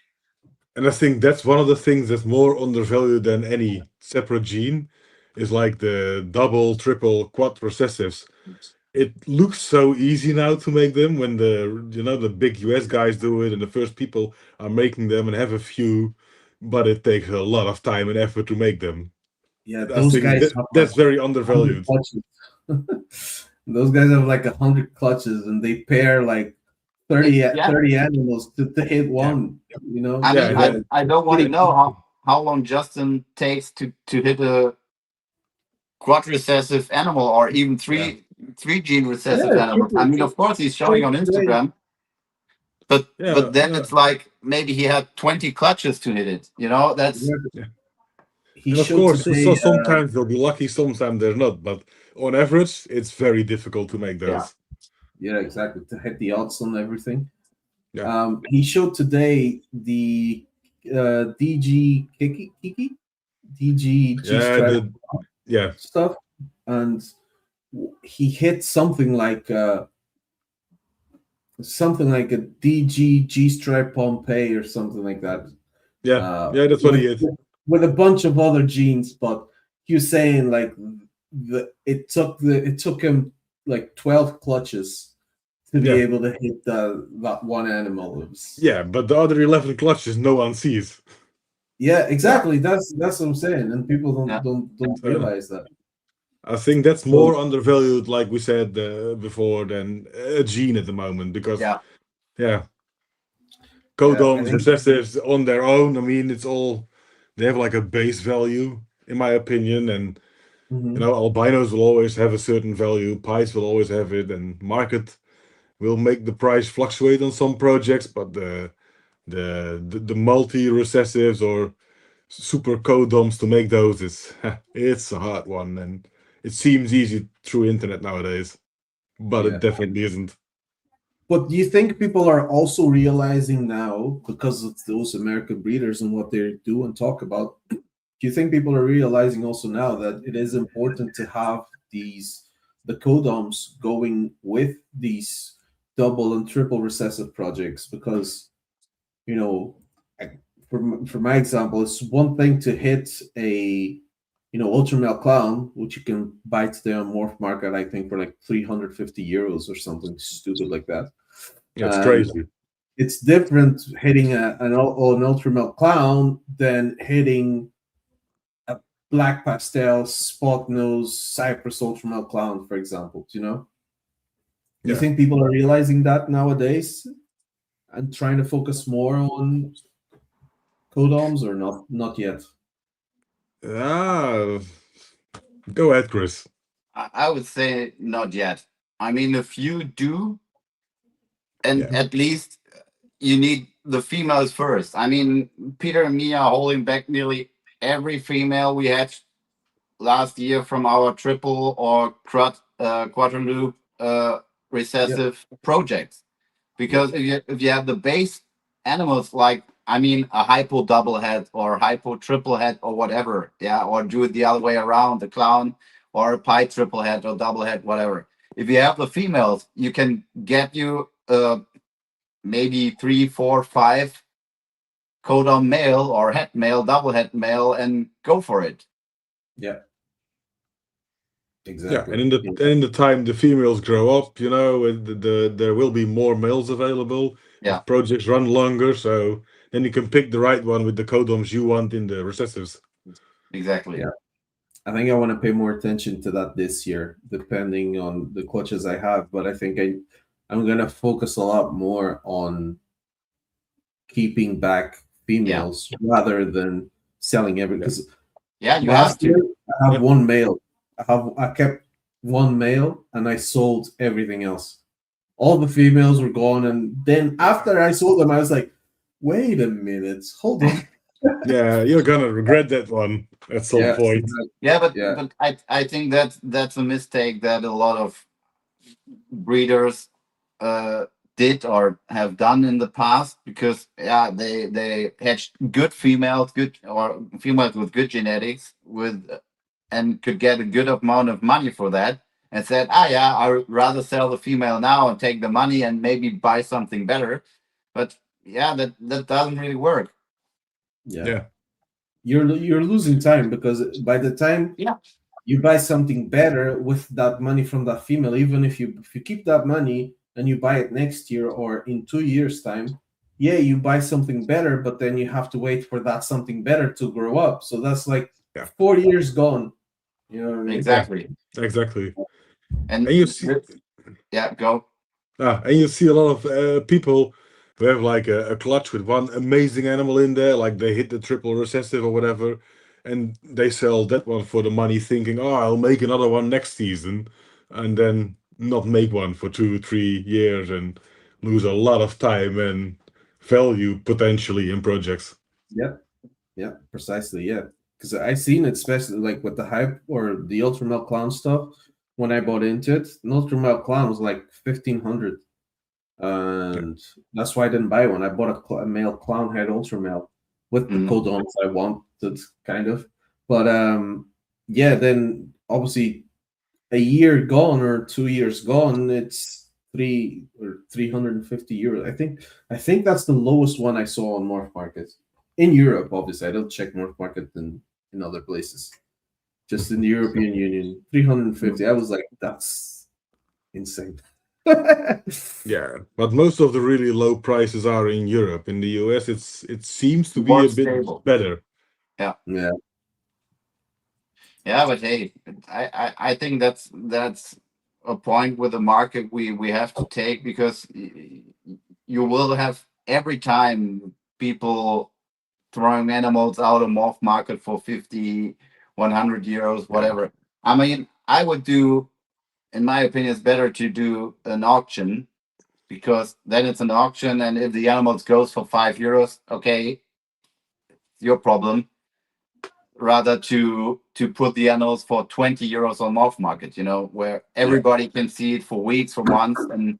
and I think that's one of the things that's more undervalued than any separate gene, is like the double, triple, quad recessives. It looks so easy now to make them when the big US guys do it and the first people are making them and have a few, but it takes a lot of time and effort to make them. Yeah, I those think guys have that's very 100 undervalued. clutches. Those guys have like 100 clutches, and they pair like 30 animals to hit one. I don't want to know how long Justin takes to hit a quad recessive animal or even three gene recessive animals. I mean, of course, he's showing on Instagram, but then it's like maybe he had 20 clutches to hit it. That's. And of course, so sometimes they'll be lucky, sometimes they're not. But on average, it's very difficult to make those. Yeah, exactly. To hit the odds on everything. Yeah. He showed today the DG Kiki DG G-stripe stuff, and he hit something like a DG G-stripe Pompeii or something like that. That's what he hit. With a bunch of other genes, but he was saying like it took him like 12 clutches to be able to hit that one animal. But the other 11 clutches no one sees. Yeah, exactly. That's what I'm saying, and people don't realize that. I think that's more undervalued, like we said before, than a gene at the moment, because codoms, recessives on their own. I mean, it's all they have like a base value, in my opinion, and albinos will always have a certain value, pies will always have it, and market will make the price fluctuate on some projects, but the multi recessives or super codoms to make those it's a hard one, and it seems easy through internet nowadays, but it definitely isn't. But do you think people are also realizing now, because of those American breeders and what they do and talk about, do you think people are realizing also now that it is important to have the codoms going with these double and triple recessive projects? Because, you know, for my example, it's one thing to hit a ultra male clown, which you can buy today on Morph Market, I think for like 350 euros or something stupid like that. Yeah, it's crazy. It's different hitting an ultra male clown than hitting a black pastel spot nose Cypress ultra male clown, for example. Do you think people are realizing that nowadays and trying to focus more on codoms, or not yet? Go ahead, Chris. I would say not yet. I mean, if you do, and at least you need the females first. I mean, Peter and me are holding back nearly every female we had last year from our triple or quadriloop recessive projects, because if you have the base animals, like, I mean, a hypo double head or hypo triple head or whatever, or do it the other way around, the clown, or a pie triple head or double head, whatever. If you have the females, you can get you maybe 3, 4, 5 codon male or head male, double head male, and go for it. Yeah. Exactly. Yeah, and in the time the females grow up, there will be more males available. Yeah. Projects run longer, so then you can pick the right one with the codoms you want in the recessives. Exactly. Yeah. I think I want to pay more attention to that this year, depending on the clutches I have. But I think I'm going to focus a lot more on keeping back females rather than selling every. Because you have to. I have one male. I kept one male and I sold everything else. All the females were gone, and then after I sold them, I was like, "Wait a minute, hold on." Yeah, you're gonna regret that one at some point. But I think that's a mistake that a lot of breeders did or have done in the past, because they hatched good females with good genetics and could get a good amount of money for that, and said, I would rather sell the female now and take the money and maybe buy something better. But that doesn't really work. Yeah. You're losing time, because by the time you buy something better with that money from that female, even if you keep that money and you buy it next year or in 2 years' time, you buy something better, but then you have to wait for that something better to grow up. So that's like 4 years gone. You know what I mean? Exactly. And you see, go. And you see a lot of people who have like a clutch with one amazing animal in there, like they hit the triple recessive or whatever, and they sell that one for the money, thinking, I'll make another one next season, and then not make one for 2-3 years and lose a lot of time and value potentially in projects. Yeah, precisely. Yeah, because I seen it, especially like with the hype or the ultra male clown stuff. When I bought into it, an ultra male clown was like 1,500, and that's why I didn't buy one. I bought a male clown head ultra male with the codoms I wanted, kind of. But then obviously a year gone or 2 years gone, it's 350 euros. I think that's the lowest one I saw on Morph Market in Europe. Obviously, I don't check Morph Market in other places. Just in the European Union, 350. I was like, that's insane. But most of the really low prices are in Europe. In the US, it seems to be a bit stable. better. But hey, I think that's a point with the market we have to take, because you will have every time people throwing animals out of Morph Market for 50, 100 euros, whatever. I mean, I would do, in my opinion, it's better to do an auction, because then it's an auction, and if the animals goes for 5 euros, okay, your problem. Rather to put the animals for 20 euros on Morph Market, where everybody can see it for weeks, for months. And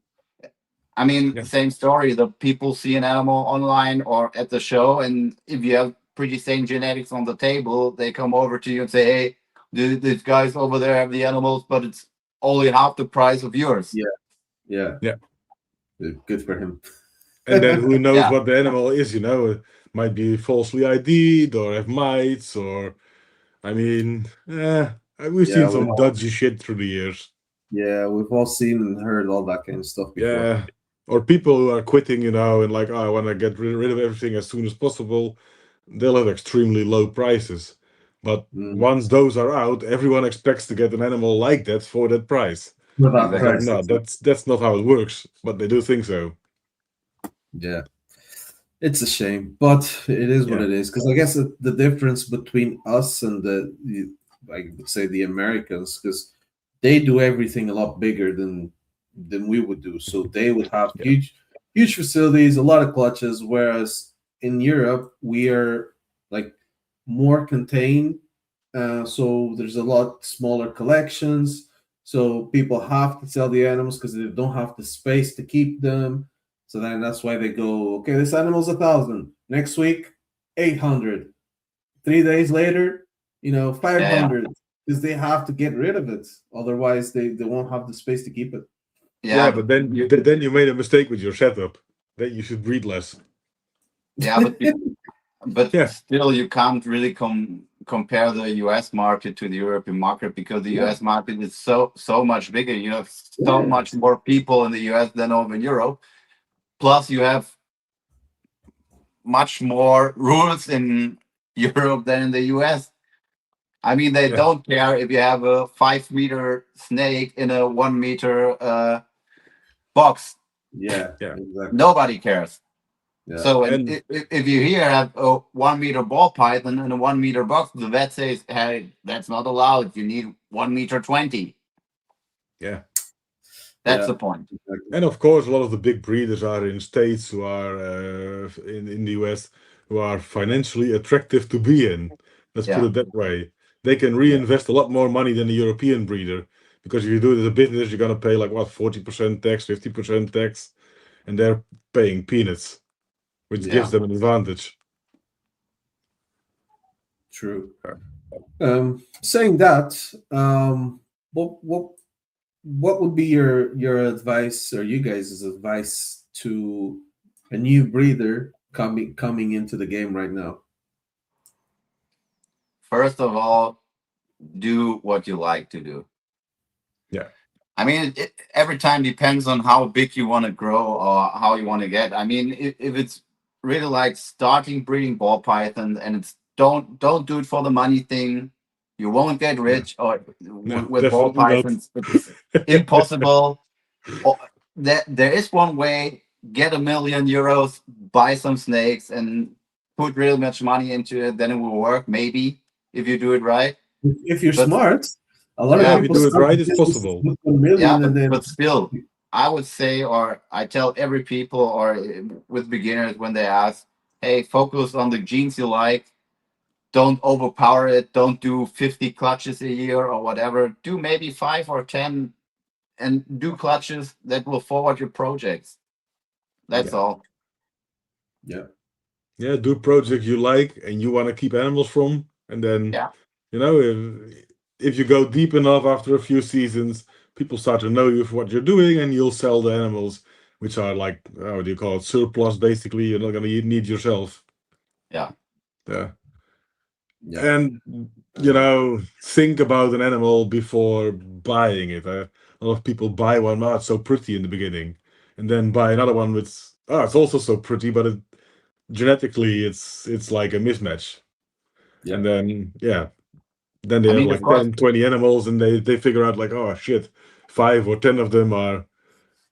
I mean, same story. The people see an animal online or at the show, and if you have pretty sane genetics on the table, they come over to you and say, hey, these guys over there have the animals, but it's only half the price of yours. Yeah. Yeah. Good for him. And then who knows Yeah. what the animal is, It might be falsely ID'd or have mites or, I mean, we've seen some dodgy shit through the years. Yeah, we've all seen and heard all that kind of stuff before. Yeah. Or people who are quitting, and like, oh, I want to get rid of everything as soon as possible. They'll have extremely low prices. But once those are out, everyone expects to get an animal like that for that price. For that Exactly. price. No, that's not how it works, but they do think so. Yeah. It's a shame, but it is what Yeah. it is. Because I guess the difference between us and I would say the Americans, because they do everything a lot bigger than we would do. So they would have Yeah. huge facilities, a lot of clutches, whereas in Europe we are like more contained. So there's a lot smaller collections. So people have to sell the animals because they don't have the space to keep them. So then that's why they go, okay, this animal's 1,000. Next week, 800. 3 days later, 500. Because they have to get rid of it. Otherwise, they won't have the space to keep it. Yeah, but then you made a mistake with your setup. That you should breed less. Yeah, but Yeah. still, you can't really compare the US market to the European market because the US market is so much bigger. You have so much more people in the US than over in Europe. Plus, you have much more rules in Europe than in the US. I mean, they don't care if you have a 5-meter snake in a 1-meter box. Yeah. Exactly. Nobody cares. Yeah. So if you here have a 1-meter ball python in a 1-meter box, the vet says, hey, that's not allowed. You need 1 meter 20. Yeah. That's the point. Exactly. And of course, a lot of the big breeders are in states who are in the US who are financially attractive to be in. Let's put it that way. They can reinvest a lot more money than a European breeder because if you do it as a business, you're gonna pay like what 40% tax, 50% tax, and they're paying peanuts, which gives them an advantage. True. Saying that, what would be your advice or you guys' advice to a new breeder coming into the game right now? First of all, do what you like to do. Yeah. I mean, every time depends on how big you want to grow or how you want to get. I mean, if it's really like starting breeding ball pythons and it's don't do it for the money thing, you won't get rich. Or with ball pythons, it's impossible. There is one way: get €1,000,000, buy some snakes, and put real much money into it. Then it will work, maybe, if you do it right. If you're smart, a lot of if you people do it right, it's possible. But still, I would say, or I tell every people, or with beginners when they ask, hey, focus on the genes you like. Don't overpower it. Don't do 50 clutches a year or whatever. Do maybe 5 or 10 and do clutches that will forward your projects. That's all. Yeah. Yeah, do projects you like and you want to keep animals from. And then, if you go deep enough after a few seasons, people start to know you for what you're doing and you'll sell the animals, which are like, how do you call it, surplus, basically. You're not going to need yourself. Yeah. And, think about an animal before buying it. A lot of people buy one, oh, it's so pretty in the beginning. And then buy another one with, it's also so pretty, but genetically it's like a mismatch. And then, then they have like 10, 20 animals and they figure out like, oh shit, 5 or 10 of them are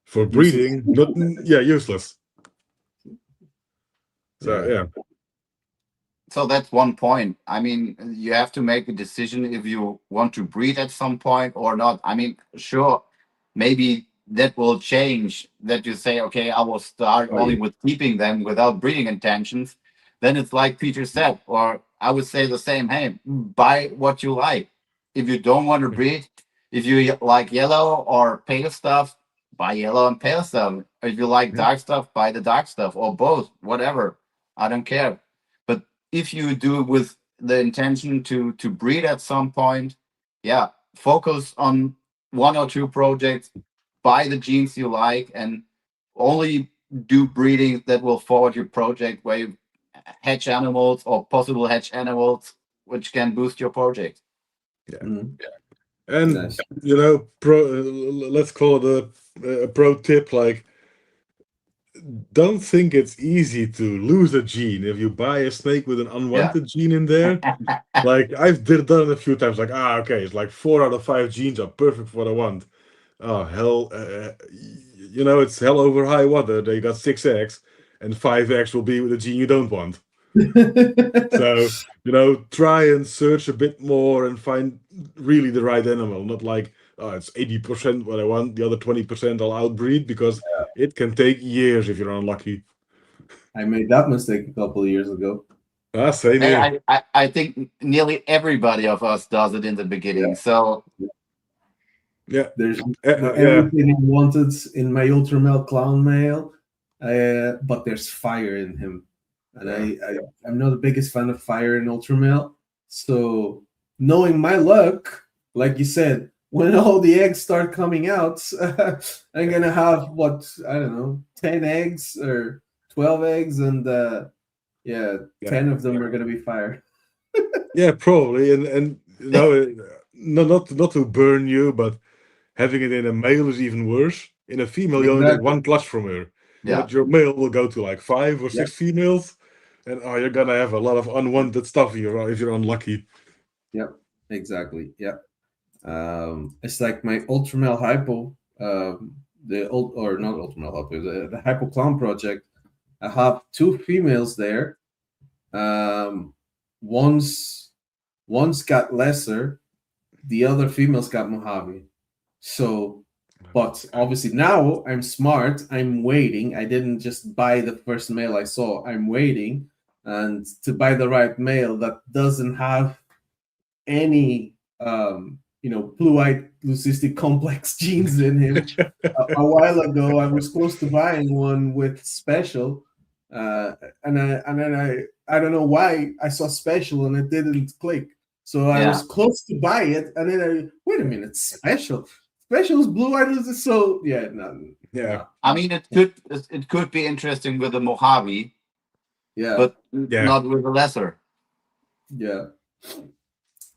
for breeding, useless. So So that's one point. I mean, you have to make a decision if you want to breed at some point or not. I mean, sure, maybe that will change, that you say, okay, I will start only with keeping them without breeding intentions. Then it's like Peter said, or I would say the same, hey, buy what you like. If you don't want to breed, if you like yellow or pale stuff, buy yellow and pale stuff. If you like dark stuff, buy the dark stuff or both, whatever. I don't care. But if you do it with the intention to breed at some point, yeah, focus on 1 or 2 projects, buy the genes you like, and only do breeding that will forward your project, where you hatch animals or possible hatch animals which can boost your project. Mhm. And Nice. you know, let's call it a pro tip. Like, don't think it's easy to lose a gene if you buy a snake with an unwanted gene in there. Like, I've done it a few times. Like, okay, it's like 4 out of 5 genes are perfect for what I want. Oh hell, you know, it's hell over high water. They got 6 eggs, and 5 eggs will be with the gene you don't want. So, you know, try and search a bit more and find really the right animal. Not like, oh, it's 80% what I want, the other 20% I'll outbreed, because it can take years if you're unlucky. I made that mistake a couple of years ago. Same here. I think nearly everybody of us does it in the beginning. So Yeah. There's Yeah. everything I wanted in my ultramale clown male, but there's fire in him, and I'm not the biggest fan of fire in ultramale. So knowing my luck, like you said, when all the eggs start coming out, I'm gonna have what, I don't know, 10 eggs or 12 eggs, and 10 of them are gonna be fire. Yeah, probably. And you know, not to burn you, but having it in a male is even worse. In a female, you only get Exactly. 1 clutch from her. Yeah. But your male will go to like 5 or 6 females, and you're gonna have a lot of unwanted stuff if you're unlucky. Yep, exactly. Yep. It's like my ultramale hypo, the old, or not ultramale hypo, the hypo clown project. I have 2 females there. One's got lesser, the other female's got Mojave. So, but obviously now I'm smart. I'm waiting. I didn't just buy the first male I saw. I'm waiting and to buy the right male that doesn't have any blue-eyed leucistic complex genes in him. A while ago I was close to buying one with special, and then I don't know why I saw special and it didn't click, so I was close to buy it, and then wait a minute, special's blue-eyed leucistic, so no. I mean, it could be interesting with the Mojave, but not with the lesser.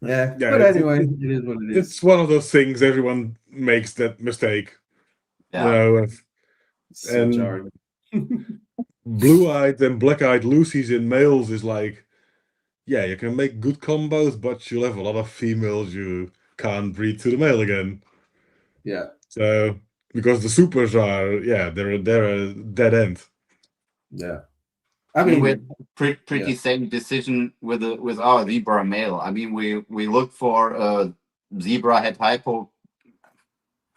But anyway, it is what it is. It's one of those things, everyone makes that mistake. You know, and blue-eyed and black-eyed Lucies in males is like, you can make good combos, but you'll have a lot of females you can't breed to the male again. Yeah. So, because the supers are, they're a dead end. Yeah. I mean, we had pretty same decision with our zebra male. I mean, we looked for a zebra head hypo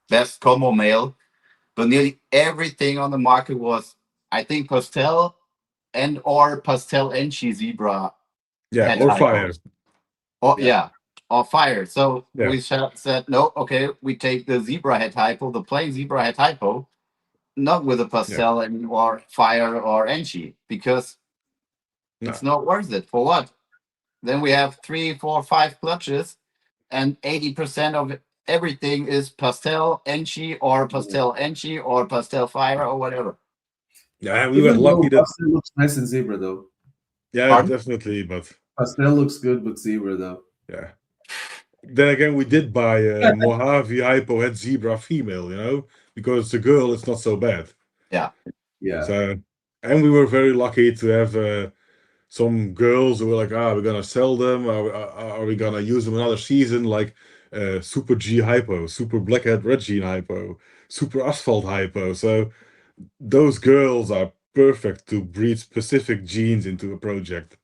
best combo male, but nearly everything on the market was, I think, pastel and or pastel enchi zebra. Or fire. Or fire. So we said, no, okay, we take the zebra head hypo, the plain zebra head hypo, not with a pastel and or fire or enchi, because it's not worth it. For what? Then we have 3, 4, 5 clutches, and 80% of everything is pastel enchi or pastel fire or whatever. Yeah, we were lucky that pastel looks nice in zebra though. Yeah, Pardon? Definitely, but pastel looks good with zebra though. Yeah. Then again, we did buy a Mojave Hypo head zebra female, you know, because it's a girl, it's not so bad. Yeah. So, and we were very lucky to have some girls who were like, we're gonna sell them. Are we gonna use them another season? Like Super G Hypo, Super Blackhead Red Gene Hypo, Super Asphalt Hypo. So those girls are perfect to breed specific genes into a project.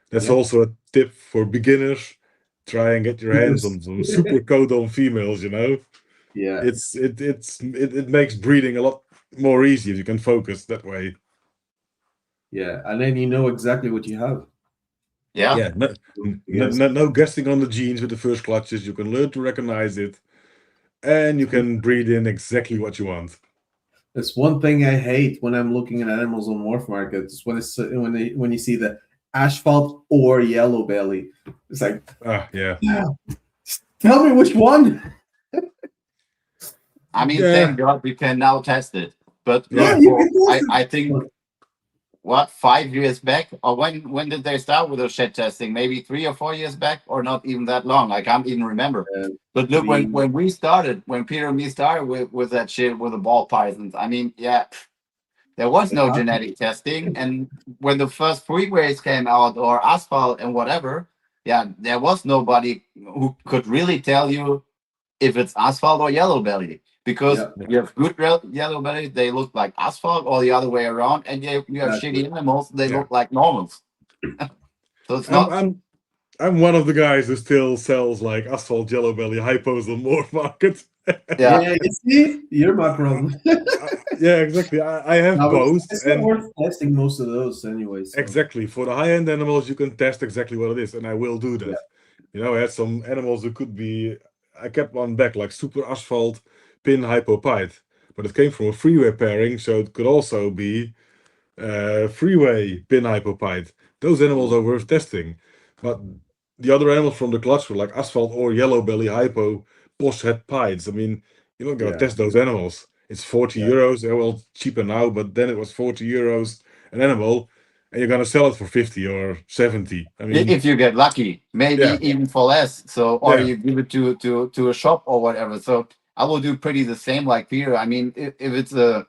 That's also a tip for beginners. Try and get your hands on some super codon females, you know. Yeah. It makes breeding a lot more easy if you can focus that way. Yeah, and then you know exactly what you have. Yeah. No guessing on the genes with the first clutches. You can learn to recognize it, and you can breed in exactly what you want. That's one thing I hate when I'm looking at animals on morph markets. When you see the asphalt or yellow belly. It's like, Yeah. tell me which one. I mean, Yeah. thank God we can now test it. But Yeah, look, you can test I it. think what 5 years back, or when did they start with the shed testing? Maybe 3 or 4 years back, or not even that long. I can't even remember. But look, Three. when we started, when Peter and me started with that shit with the ball pythons, I mean, yeah, there was no genetic testing. And when the first freeways came out, or asphalt and whatever, yeah, there was nobody who could really tell you if it's asphalt or yellow belly. Because Yeah, you have good yellow belly, they look like asphalt, or the other way around, and you have that's shitty it. animals, they Yeah. look like normals. So it's I'm not. I'm I'm one of the guys who still sells like asphalt yellow belly hypos on more market. Yeah, Yeah, you see, you're my problem. Yeah, exactly. I have No, both, it's not and worth testing most of those anyway. So exactly for the high end animals, you can test exactly what it is, and I will do yeah, that. I had some animals who could be. I kept one back like super asphalt pin hypopite, but it came from a freeway pairing, so it could also be freeway pin hypopite. Those animals are worth testing, but the other animals from the clutch were like asphalt or yellow belly hypo boss head pites. I mean, you're not gonna yeah, test those animals. It's 40 yeah, euros. Well, cheaper now, but then it was 40 euros an animal, and you're gonna sell it for 50 or 70. I mean, if you get lucky, maybe yeah, even for less. So, or yeah, you give it to a shop or whatever. So I will do pretty the same like Peter. I mean, if it's a,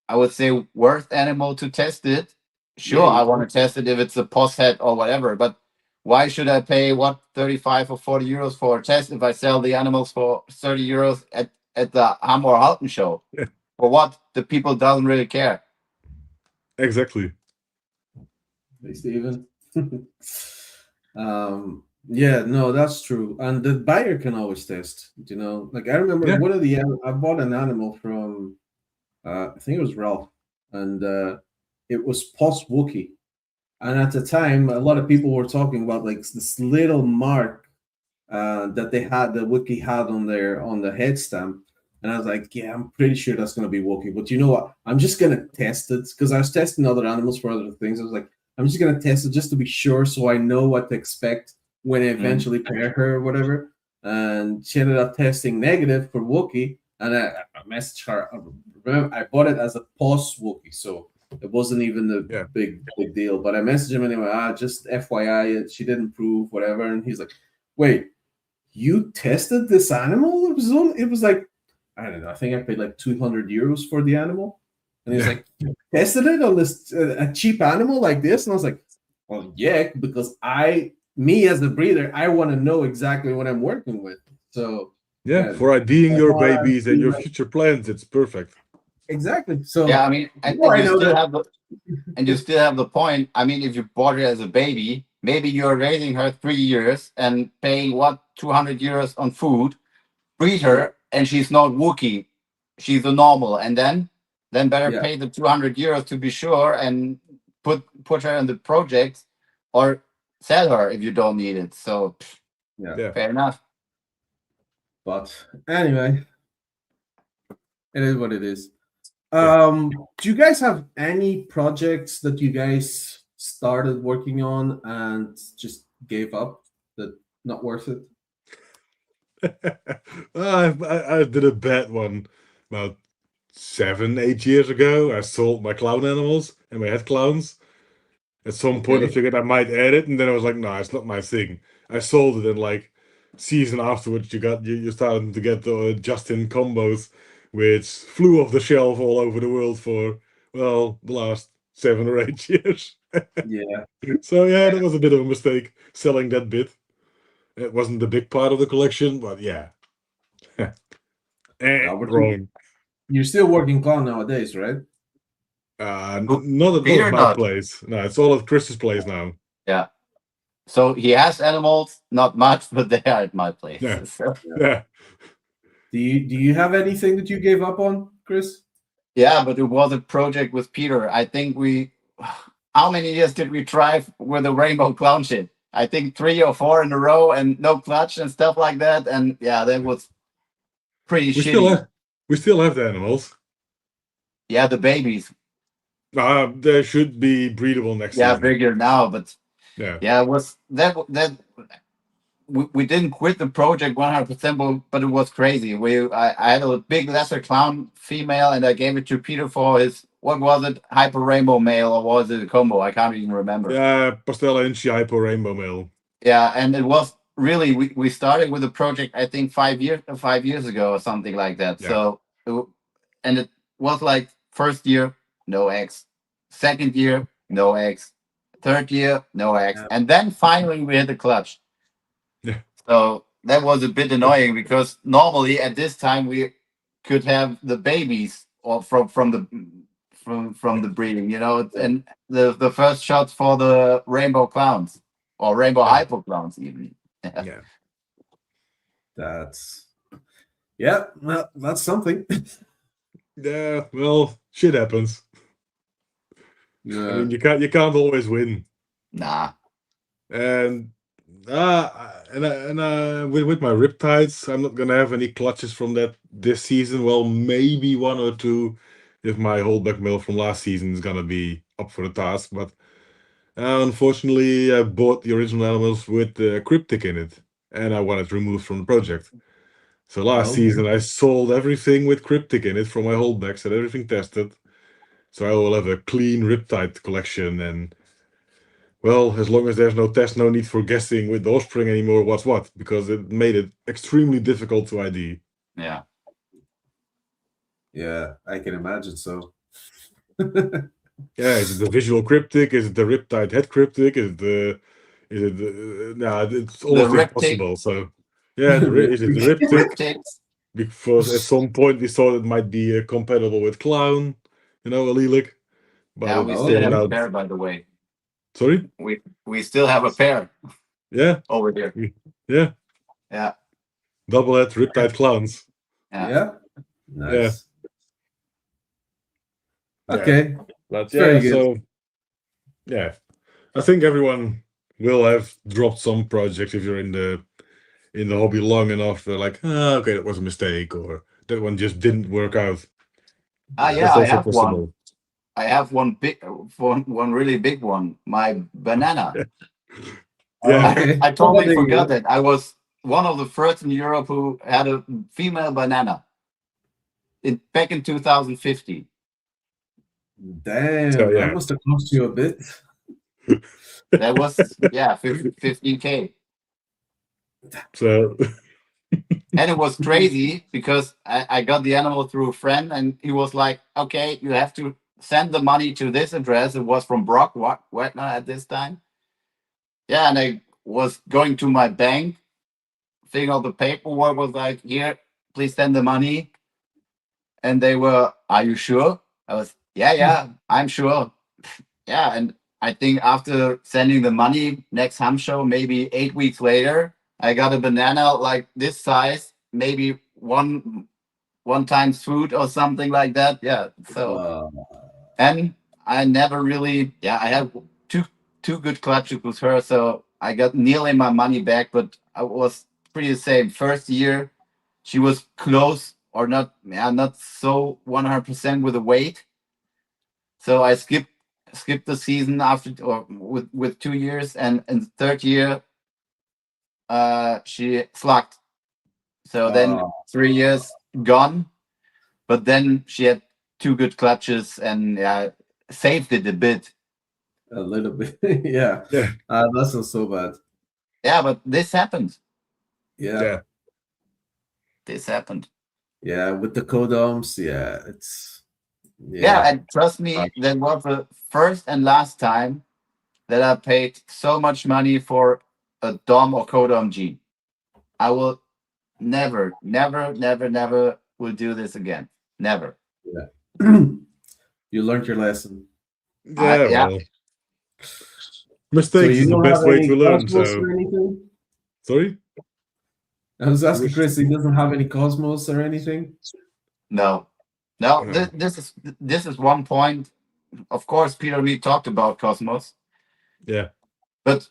I would say, worth animal to test it, yeah. sure, You I can. want to test it if it's a post head or whatever. But why should I pay what 35 or 40 euros for a test if I sell the animals for 30 euros at the Hamburg Halton show? yeah, For what? The people doesn't really care. exactly. Hey, Steven. Yeah, no, that's true. And the buyer can always test, Like I remember Yeah, one of the I bought an animal from I think it was Ralph, and it was post Wookie. And at the time, a lot of people were talking about like this little mark that they had, the Wookie had on the head stamp. And I was like, yeah, I'm pretty sure that's going to be Wookie. But you know what? I'm just going to test it because I was testing other animals for other things. I was like, I'm just going to test it just to be sure so I know what to expect when I Mm. eventually pair her or whatever. And she ended up testing negative for Wookie. And I messaged her. Remember, I bought it as a post Wookie. So it wasn't even a yeah. big deal. But I messaged him anyway. Just FYI, she didn't prove whatever. And he's like, wait, you tested this animal? It was like, I don't know. I think I paid like 200 euros for the animal, and he's Yeah. like, you tested it on this a cheap animal like this, and I was like, well, yeah, because me as the breeder, I want to know exactly what I'm working with. So Yeah, yeah, for IDing the your more I babies and see, your like, future plans, it's perfect. exactly. Yeah, I So mean, the and more I you know still that, have the, and you still have the point. I mean, if you bought her as a baby, maybe you're raising her 3 years and paying what 200 euros on food, breed yeah, her, and she's not Wookie, she's a normal, and then better yeah, pay the 200 euros to be sure and put her in the project, or sell her if you don't need it. So yeah. Yeah. fair enough. But anyway, it is what it is. Yeah. Do you guys have any projects that you guys started working on and just gave up that not worth it? I did a bad one about 7, 8 years ago. I sold my clown animals and my head clowns. At some point, I Okay. figured I might add it, and then I was like, "No, it's not my thing." I sold it, and like season afterwards, you started to get the just-in combos, which flew off the shelf all over the world for the last 7 or 8 years. Yeah. So yeah, that was a bit of a mistake selling that bit. It wasn't the big part of the collection, but yeah, No, but wrong. you're still working clown nowadays, right? Not at Peter my not. place. No, it's all at Chris's place now. Yeah. So he has animals, not much, but they are at my place. Yeah, So, Yeah. yeah. Do you have anything that you gave up on, Chris? yeah, but it was a project with Peter. I think how many years did we try with the rainbow clown shit? I think 3 or 4 in a row and no clutch and stuff like that. And yeah, that was pretty We still shitty. have we still have the animals. Yeah, the babies. There should be breedable next Yeah, season. bigger now, but Yeah. yeah, it was that we didn't quit the project 100%, but it was crazy. I had a big lesser clown female, and I gave it to Peter for his, what was it, Hyper Rainbow male, or was it a combo? I can't even remember. Yeah, Pastella and Hypo Rainbow Male. Yeah, and it was really, we started with the project, I think 5 years ago or something like that. Yeah. So and it was like first year no eggs, second year no eggs, third year no eggs, Yeah. and then finally we hit the clutch. Yeah. So that was a bit annoying because normally at this time we could have the babies or from the breeding, and the first shots for the rainbow clowns or rainbow Yeah. hypo clowns even. Yeah. That's well, that's something. Yeah. Well, shit happens. I mean, you can't always win. Nah. And with my riptides, I'm not gonna have any clutches from that this season. Well, maybe one or two if my holdback mill from last season is gonna be up for the task. But unfortunately, I bought the original animals with the cryptic in it, and I want it removed from the project. So last Okay. season, I sold everything with cryptic in it from my holdbacks, had everything tested. So I will have a clean riptide collection, and well, as long as there's no test, no need for guessing with the offspring anymore what's what, because it made it extremely difficult to ID. Yeah. Yeah, I can imagine so. Yeah, is it the visual cryptic? Is it the riptide head cryptic? Is it the, nah, it's almost riptic. impossible. So yeah, is it the riptic? Riptics. Because at some point we thought it might be compatible with clown, allelic. But Yeah, it we still turned have a out. pair, by the way. Sorry? We still have a pair Yeah. over here. Yeah. Yeah. Double head riptide clowns. Yeah. Nice. Yeah. Okay. But Very yeah, good. so yeah. I think everyone will have dropped some projects if you're in the hobby long enough. They're like, okay, that was a mistake, or that one just didn't work out. Yeah, That's I also have possible. one. I have one really big one. My banana. Yeah. Okay. I totally There you forgot go. that. I was one of the first in Europe who had a female banana back in 2015. Damn, So that yeah. must have cost you a bit. That was 15K. So And it was crazy because I got the animal through a friend, and he was like, okay, you have to send the money to this address. It was from Brock Wagner at this time. Yeah, and I was going to my bank, filling out the paperwork, was like, here, please send the money. And they were, are you sure? I was, yeah, I'm sure. Yeah, and I think after sending the money, next ham show, maybe 8 weeks later, I got a banana like this size, maybe one times food or something like that. Yeah. So and I never really, I had two good clutches with her, so I got nearly my money back, but I was pretty the same. First year, she was close or not, not so 100% with the weight. So I skipped the season after or with 2 years, and in the third year, she slucked. So then 3 years gone, but then she had two good clutches and saved it a bit. A little bit. Yeah. yeah. That's not so bad. Yeah, but this happened. Yeah. This happened. Yeah, with the codoms, it's and trust me, that was the first and last time that I paid so much money for a dom or codom gene. I will never will do this again. Never. Yeah. You learned your lesson. Yeah, well. Mistakes So you is the don't best have way any to learn. cosmos So or anything? sorry? I was asking Chris, he doesn't have any cosmos or anything? No. This is one point. Of course, Peter and me talked about Cosmos. Yeah. But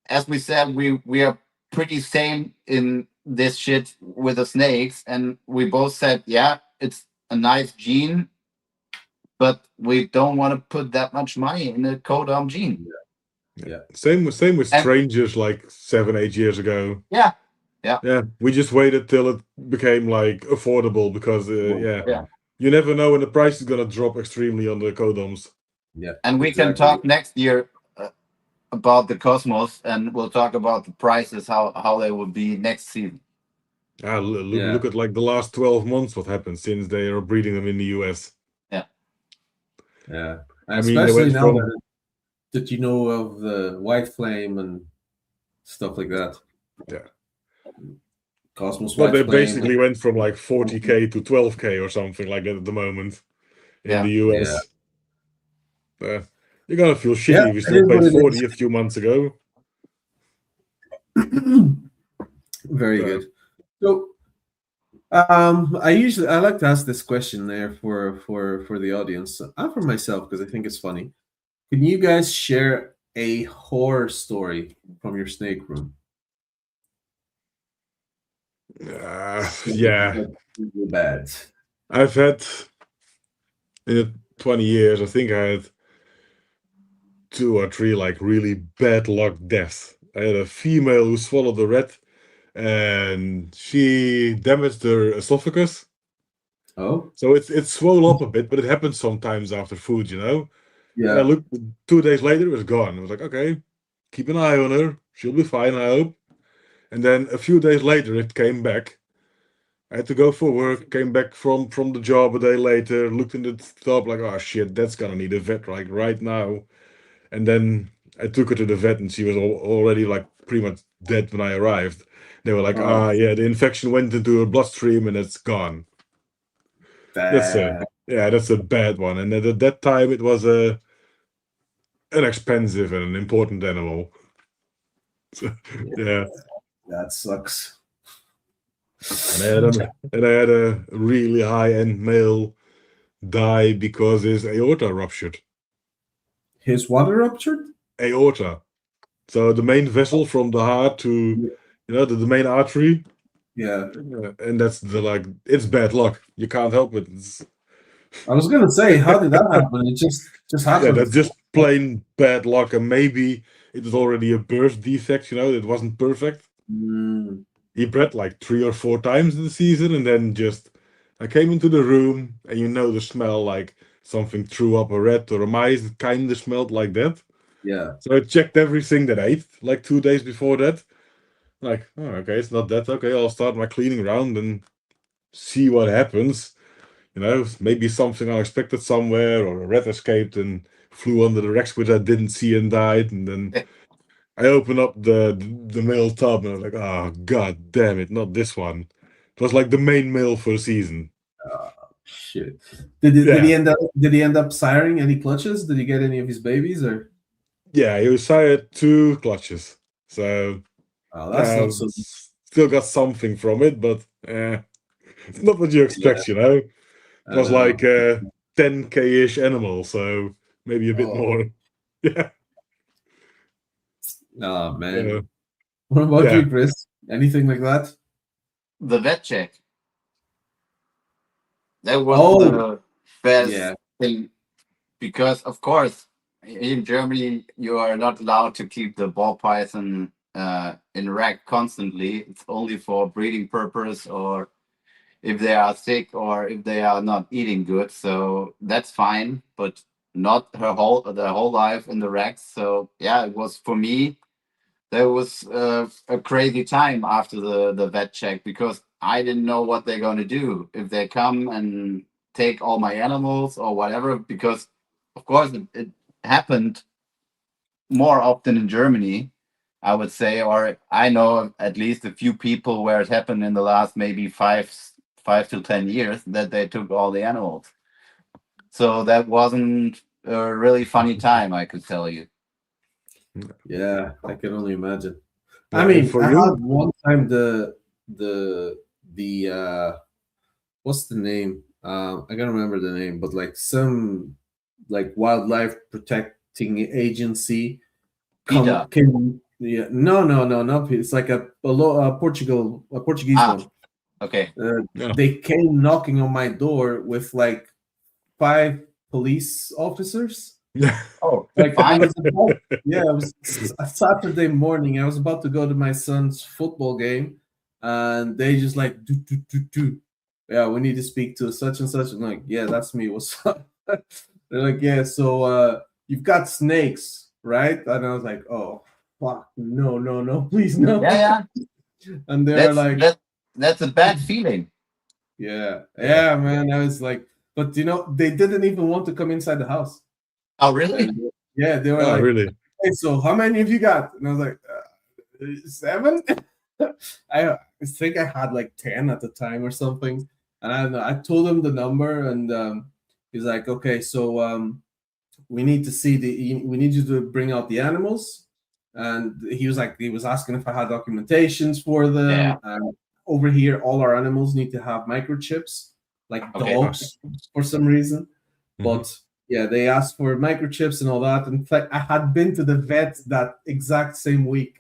as we said, we are pretty same in this shit with the snakes, and we both said, yeah, it's a nice gene, but we don't want to put that much money in a codom gene. Yeah. Same with And- strangers like 7-8 years ago. Yeah. Yeah, we just waited till it became like affordable because Yeah. you never know when the price is gonna drop extremely on the codoms. Yeah. And we can exactly. talk next year about the Cosmos, and we'll talk about the prices, how they will be next season. Look at like the last 12 months what happened since they are breeding them in the US. Yeah. I mean, they Especially went now from that you know of the white flame and stuff like that. Yeah. Cosmos well, white they flame. basically went from like 40K to 12K or something like that at the moment in Yeah. the US. You're gonna feel shitty Yeah, if you it still is what paid it 40 is. a few months ago. Very Yeah. good. So I like to ask this question there for the audience and for myself because I think it's funny. Can you guys share a horror story from your snake room? Yeah. Really bad. I've had in the 20 years, I think I had 2 or 3 like really bad luck deaths. I had a female who swallowed a rat and she damaged her esophagus. Oh, So it's swole up a bit, but it happens sometimes after food, you know? And I yeah. looked 2 days later, it was gone. I was like, okay, keep an eye on her. She'll be fine, I hope. And then a few days later, it came back. I had to go for work, came back from the job a day later, looked in the top, like, oh shit, that's gonna need a vet like right now. And then I took her to the vet and she was already like pretty much dead when I arrived. They were like, Oh, yeah, the infection went into her bloodstream and it's gone. That's bad. that's a bad one. And at that time, it was an expensive and an important animal. So, yeah. That sucks. And I had a really high-end male die because his aorta ruptured. His water ruptured? Aorta. So the main vessel from the heart to, the main artery. Yeah. And that's it's bad luck. You can't help it. I was gonna say, how did that happen? It just Yeah, happened. that's just plain bad luck. And maybe it was already a birth defect, it wasn't perfect. Mm, He bred like 3 or 4 times in the season, and then I came into the room, and the smell like something threw up a rat or a mice. It kind of smelled like that. yeah. So I checked everything that I ate like 2 days before that. Like, oh, okay, it's not that. Okay, I'll start my cleaning round and see what happens. Maybe something unexpected somewhere, or a rat escaped and flew under the racks, which I didn't see and died. And then I opened up the male tub and I was like, oh, god damn it, not this one. It was like the main male for the season. Shit. Did Yeah. he end up siring any clutches? Did he get any of his babies or? Yeah, he was sired 2 clutches. So That's not so. still got something from it, but it's not what you expect, It was like a 10K-ish animal, so maybe a bit more. Yeah. Oh man. What about you, Chris? Anything like that? The vet check. That was the best thing because, of course, in Germany you are not allowed to keep the ball python in rack constantly. It's only for breeding purpose or if they are sick or if they are not eating good. So that's fine, but not the whole life in the racks. So yeah, it was for me. There was a crazy time after the vet check because I didn't know what they're going to do if they come and take all my animals or whatever. Because of course it happened more often in Germany, I would say, or I know at least a few people where it happened in the last maybe 5 to 10 years that they took all the animals. So that wasn't a really funny time, I could tell you. Yeah, I can only imagine. Yeah, I mean, for I you? had one time the what's the name? I can't remember the name, but like some like wildlife protecting agency PETA. came. Yeah, no, not it's like a Portuguese one. Okay. Yeah. They came knocking on my door with like 5 police officers. Oh, Like I fine. was about, yeah, it was a Saturday morning. I was about to go to my son's football game, and they just like do. Yeah, we need to speak to such and such. I'm like, yeah, that's me. What's up? They're like, yeah, so you've got snakes, right? And I was like, oh fuck, no, please no. Yeah. And they're like, That's a bad feeling. yeah, Yeah. man. I was like, but they didn't even want to come inside the house. Oh, really? And, yeah, they were Oh, like, really? hey, so how many have you got? And I was like, 7. I think I had like 10 at the time or something. And I told him the number, and he's like, okay, so we need to see we need you to bring out the animals. And he was asking if I had documentations for them. Yeah. And over here, all our animals need to have microchips, like Okay. dogs for some reason. But yeah, they asked for microchips and all that. In fact, I had been to the vet that exact same week.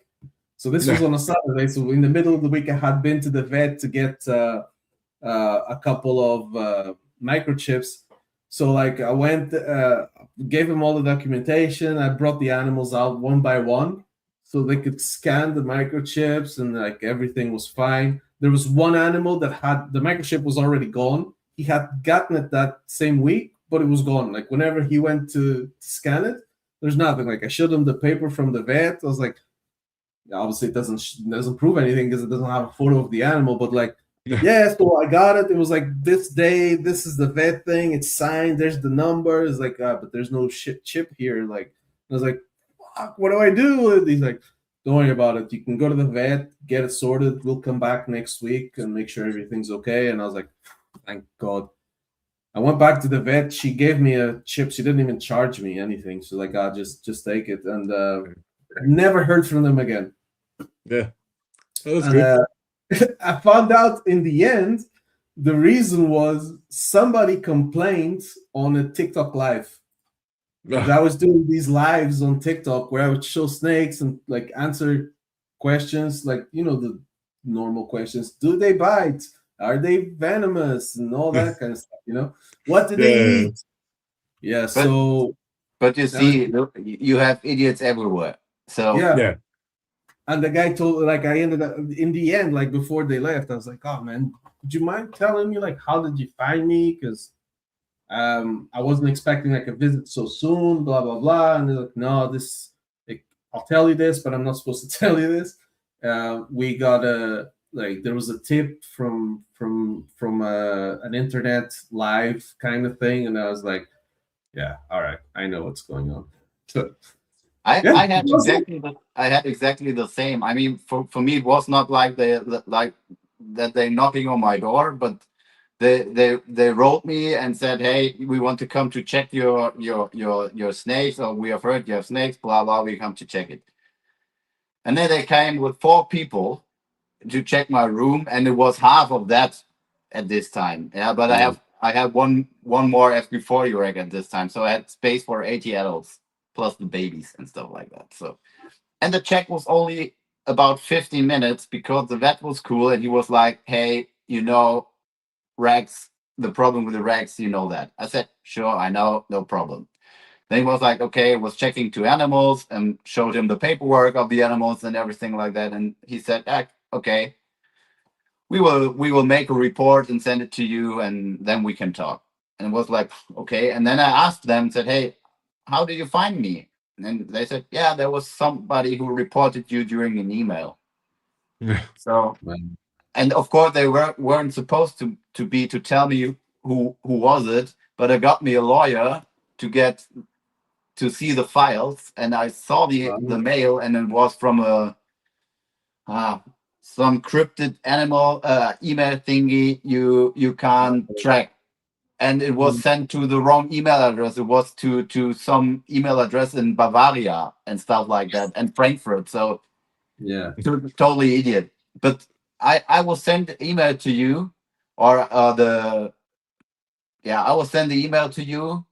So this was on a Saturday. So in the middle of the week, I had been to the vet to get a couple of microchips. So like I went, gave him all the documentation. I brought the animals out one by one so they could scan the microchips, and like everything was fine. There was one animal that had the microchip was already gone. He had gotten it that same week, but it was gone. Like whenever he went to scan it, there's nothing. Like I showed him the paper from the vet. I was like, obviously it doesn't prove anything because it doesn't have a photo of the animal, but like, yeah, so I got it. It was like this day, this is the vet thing. It's signed. There's the number. It's like, but there's no chip here. Like, I was like, fuck, what do I do? And he's like, don't worry about it. You can go to the vet, get it sorted. We'll come back next week and make sure everything's okay. And I was like, thank God. I went back to the vet. She gave me a chip. She didn't even charge me anything. She's like, just take it. And never heard from them again. Yeah, that was good. I found out in the end, the reason was somebody complained on a TikTok live. I was doing these lives on TikTok where I would show snakes and like answer questions, like, the normal questions. Do they bite? Are they venomous? And all that kind of stuff, What do they eat? Yeah, But you see, you have idiots everywhere. So yeah. And the guy told, like, I ended up in the end, like before they left, I was like, oh man, would you mind telling me, like, how did you find me? Because I wasn't expecting like a visit so soon, blah blah blah. And they're like, no, I'll tell you this, but I'm not supposed to tell you this. We got there was a tip from an internet live kind of thing, and I was like, yeah, all right, I know what's going on. So I had exactly the same. I mean, for me, it was not like they're knocking on my door, but they wrote me and said, hey, we want to come to check your snakes, or we have heard you have snakes, blah blah. We come to check it. And then they came with 4 people to check my room, and it was half of that at this time. Yeah, but I have one more FB4 reg at this time, so I had space for 80 adults plus the babies and stuff like that. So, and the check was only about 15 minutes because the vet was cool, and he was like, hey, rags, the problem with the rags, that. I said, sure, I know, no problem. Then he was like, okay, was checking 2 animals and showed him the paperwork of the animals and everything like that. And he said, okay, we will make a report and send it to you, and then we can talk. And it was like, okay. And then I asked them, said, hey, how did you find me? And they said, yeah, there was somebody who reported you during an email. So, and of course they weren't supposed to tell me who was it, but it got me a lawyer to see the files, and I saw the mail, and it was from some cryptid animal email thingy you can't track, and it was sent to the wrong email address. It was to some email address in Bavaria and stuff like that, and Frankfurt. So yeah, totally idiot. But I will send the email to you, or I will send the email to you,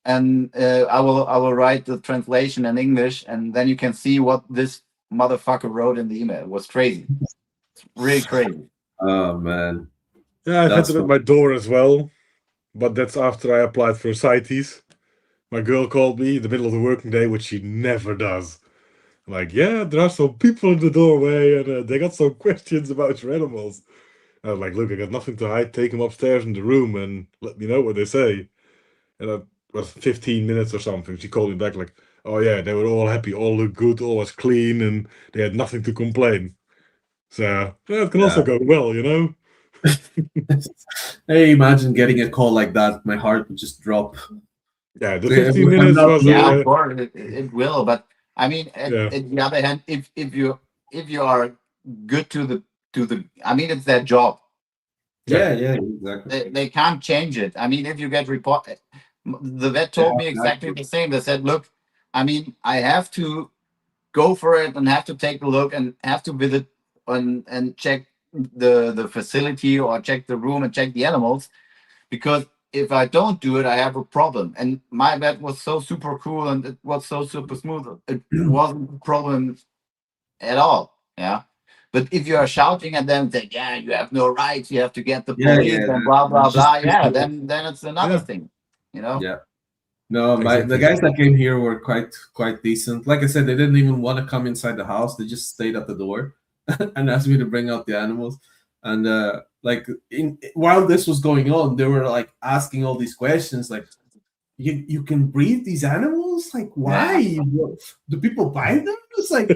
and I will write the translation in English, and then you can see what this motherfucker wrote in the email. It was crazy. It's really crazy. Oh man. Yeah, I've had it at my door as well. but that's after I applied for CITES. My girl called me in the middle of the working day, which she never does. Like, yeah, there are some people in the doorway, and they got some questions about your animals. I was like, look, I got nothing to hide. Take them upstairs in the room and let me know what they say. And that was 15 minutes or something. She called me back like, oh yeah, they were all happy, all looked good, all was clean, and they had nothing to complain. So yeah, it can also go well, you know? Hey, imagine getting a call like that. My heart would just drop. Yeah, the Yeah, 15 I'm minutes not was Yeah, of course it will. But I mean, yeah. at the other hand, if you are good to the, I mean, it's their job. Yeah, exactly. They can't change it. I mean, if you get report, the vet told me exactly the same. They said, look, I mean, I have to go for it and have to take a look and have to visit and check the facility or check the room and check the animals, because if I don't do it, I have a problem. And my vet was so super cool and it was so super smooth. It wasn't a problem at all. Yeah. But if you are shouting at them, saying, "Yeah, you have no rights. You have to get the police and blah blah blah," yeah, then it's another thing, you know. Yeah. No, the Exactly. guys that came here were quite decent. Like I said, they didn't even want to come inside the house. They just stayed at the door and asked me to bring out the animals. And while this was going on, they were like asking all these questions, like, "You can breed these animals? Like, why? Do people buy them?" It's like,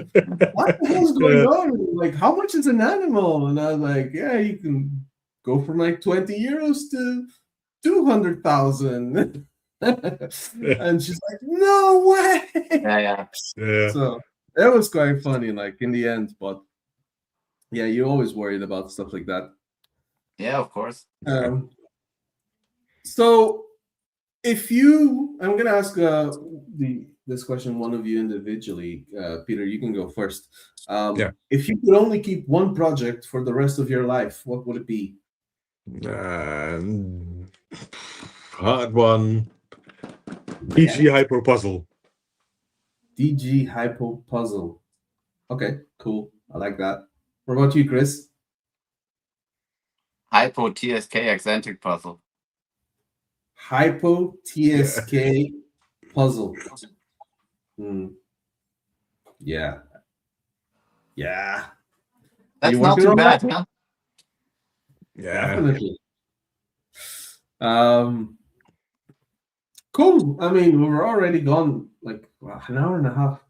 what the hell's going on? Like, how much is an animal? And I was like, yeah, you can go from like 20 euros to 200,000. And she's like, no way. Yeah. So it was quite funny, like in the end. But yeah, you're always worried about stuff like that. Yeah, of course. So if you, I'm gonna ask this question one of you individually. Peter, you can go first. If you could only keep one project for the rest of your life, what would it be? Hard one. DG Hypo puzzle. DG Hypo puzzle. Okay, cool. I like that. What about you, Chris? Hypo TSK eccentric puzzle. Hypo TSK puzzle. Yeah. That's not too bad, huh? Yeah. Definitely. Cool. I mean, we're already gone like an hour and a half.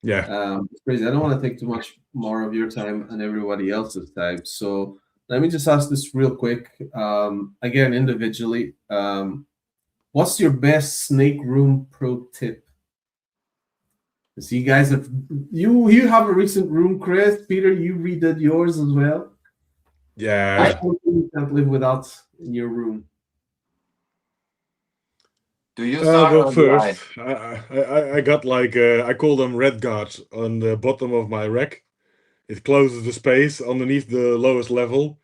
Yeah. It's crazy. I don't want to take too much more of your time and everybody else's time. So let me just ask this real quick. Again, individually, what's your best snake room pro tip? So you guys have you have a recent room, Chris. Peter, you redid yours as well. Yeah. You can't live without in your room. Do you I'll start go or do first. I got like I call them red guards on the bottom of my rack. It closes the space underneath the lowest level.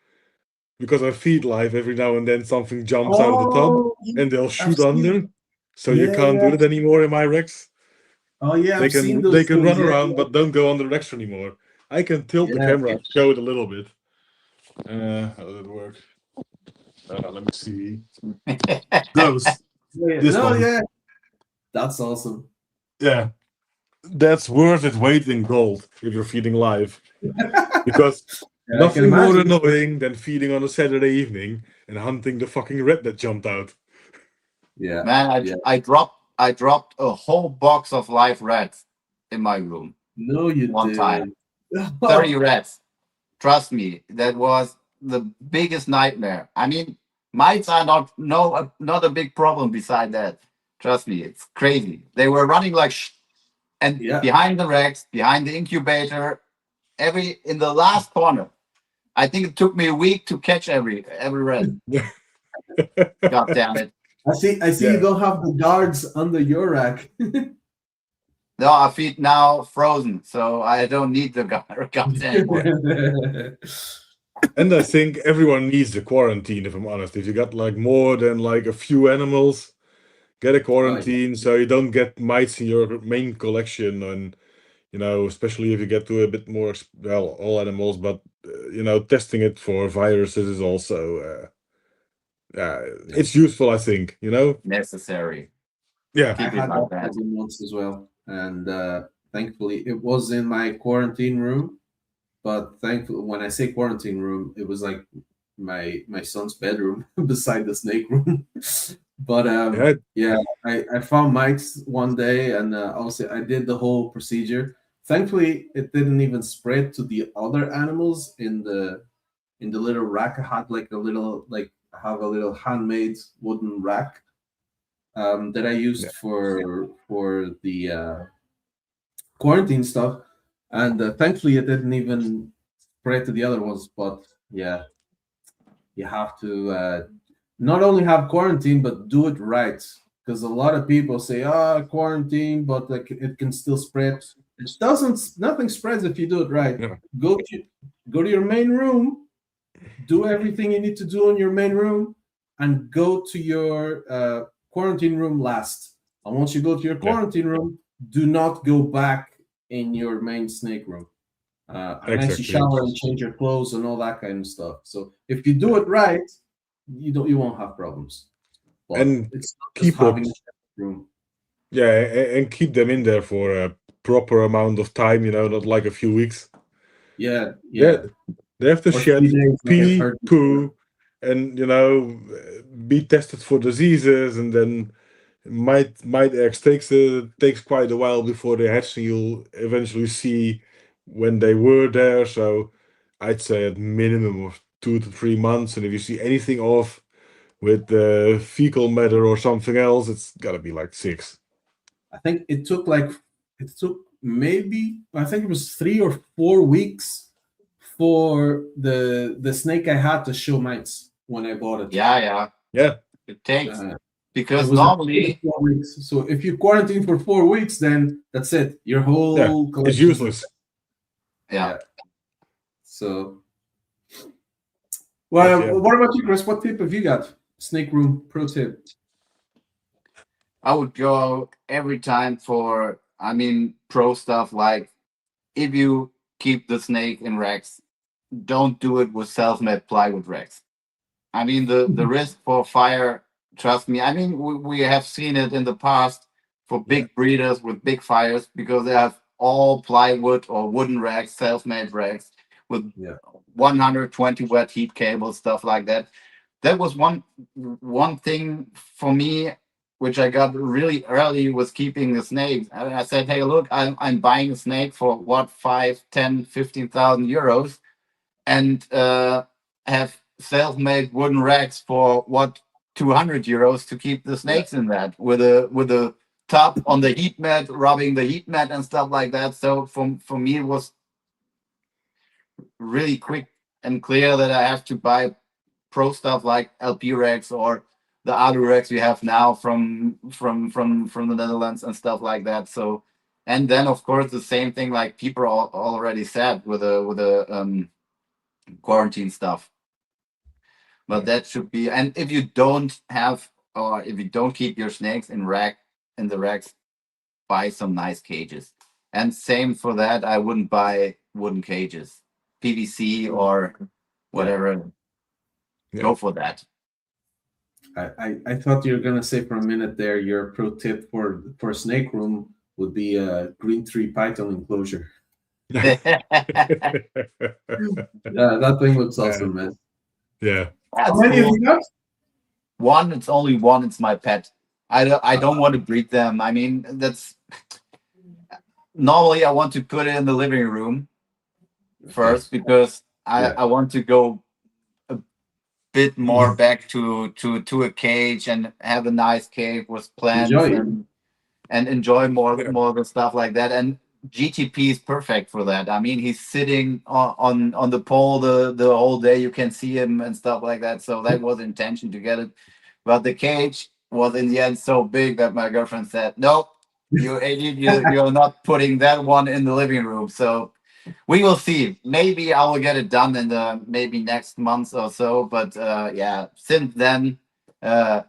Because I feed live, every now and then something jumps out of the tub and they'll shoot under. So you can't do it anymore in my racks. Oh yeah, they can run around, but don't go on the racks anymore. I can tilt the camera and show it a little bit. How does it work? Let me see. Those. This one. That's awesome. Yeah. That's worth its weight in gold if you're feeding live. Because nothing more annoying than feeding on a Saturday evening and hunting the fucking rat that jumped out. Yeah. Man, I dropped a whole box of live rats in my room. No, you didn't. One time. 30 rats. Trust me, that was the biggest nightmare. I mean, mites are not a big problem beside that. Trust me, it's crazy. They were running like and behind the racks, behind the incubator, in the last corner. I think it took me a week to catch every rat. God damn it. I see you don't have the guards under your rack. No, our feet now frozen, so I don't need the guards anymore. And I think everyone needs the quarantine, if I'm honest. If you got like more than like a few animals, get a quarantine so you don't get mites in your main collection. And, you know, especially if you get to a bit more, well, all animals, but, you know, testing it for viruses is also it's useful, I think. Necessary. Yeah. I Keep it had like that that. problem once as well, and thankfully it was in my quarantine room. But thankfully, when I say quarantine room, it was like my son's bedroom beside the snake room. But Yeah. yeah, I found mites one day, and obviously I did the whole procedure. Thankfully, it didn't even spread to the other animals in the little rack. I had like a little I have a little handmade wooden rack that I used for the quarantine stuff, and thankfully it didn't even spread to the other ones. But yeah, you have to not only have quarantine but do it right, because a lot of people say, quarantine, but like it can still spread. It doesn't. Nothing spreads if you do it right. Yeah. Go to your main room, do everything you need to do in your main room, and go to your quarantine room last. And once you go to your quarantine room, do not go back in your main snake room unless you Exactly. shower and change your clothes and all that kind of stuff. So if you do it right, you won't have problems. But And it's not just keep having it, a separate room. yeah, and keep them in there for a proper amount of time, not like a few weeks. Yeah, They yeah. they have to Or shed 3 days, like I've pee, heard before. poo, and be tested for diseases, and then might eggs takes quite a while before they hatch, and you'll eventually see when they were there. So I'd say at minimum of 2 to 3 months, and if you see anything off with the fecal matter or something else, it's got to be like 6. I think it took maybe I think it was 3 or 4 weeks for the snake I had to show mites when I bought it. Yeah. Yeah, It takes, Uh, it because was about 3 to normally, 4 weeks. So if you quarantine for 4 weeks, then that's it. Your yeah, whole it's collection. useless. yeah, Yeah. So, But well, yeah, what about you, Chris? What tip have you got? Snake room pro tip. I would go every time for, pro stuff like, if you keep the snake in racks, don't do it with self-made plywood racks. The risk for fire, trust me. We have seen it in the past for Yeah. big breeders with big fires, because they have all plywood or wooden racks, self-made racks with Yeah. 120 watt heat cables, stuff like that. That was one thing for me, which I got really early, was keeping the snakes. I said, hey, look, I'm buying a snake for what, 5, 10, 15,000 euros, and have self-made wooden racks for what, 200 euros to keep the snakes in that, with a top on the heat mat, rubbing the heat mat and stuff like that. So for me, it was really quick and clear that I have to buy pro stuff like LP racks, or the other racks we have now from the Netherlands and stuff like that. So, and then of course the same thing like people already said with the quarantine stuff. But that should be, and if you don't have, or if you don't keep your snakes in the racks, buy some nice cages. And same for that, I wouldn't buy wooden cages, PVC or whatever. yeah. Go for that. I thought you were gonna say for a minute there your pro tip for a snake room would be a green tree python enclosure. Yeah, that thing looks awesome, man. Yeah. How That's many have cool. you got? One, it's only one. It's my pet. I don't want to breed them. That's normally I want to put it in the living room first, because Yeah. I want to go a bit more back to a cage and have a nice cave with plants, Enjoy it. and enjoy more Yeah. more of the stuff like that. And GTP is perfect for that. He's sitting on the pole the whole day. You can see him and stuff like that. So that was the intention to get it. But the cage was in the end so big that my girlfriend said, "Nope, you idiot, you're not putting that one in the living room." So we will see. Maybe I will get it done in the maybe next month or so. But yeah, since then, the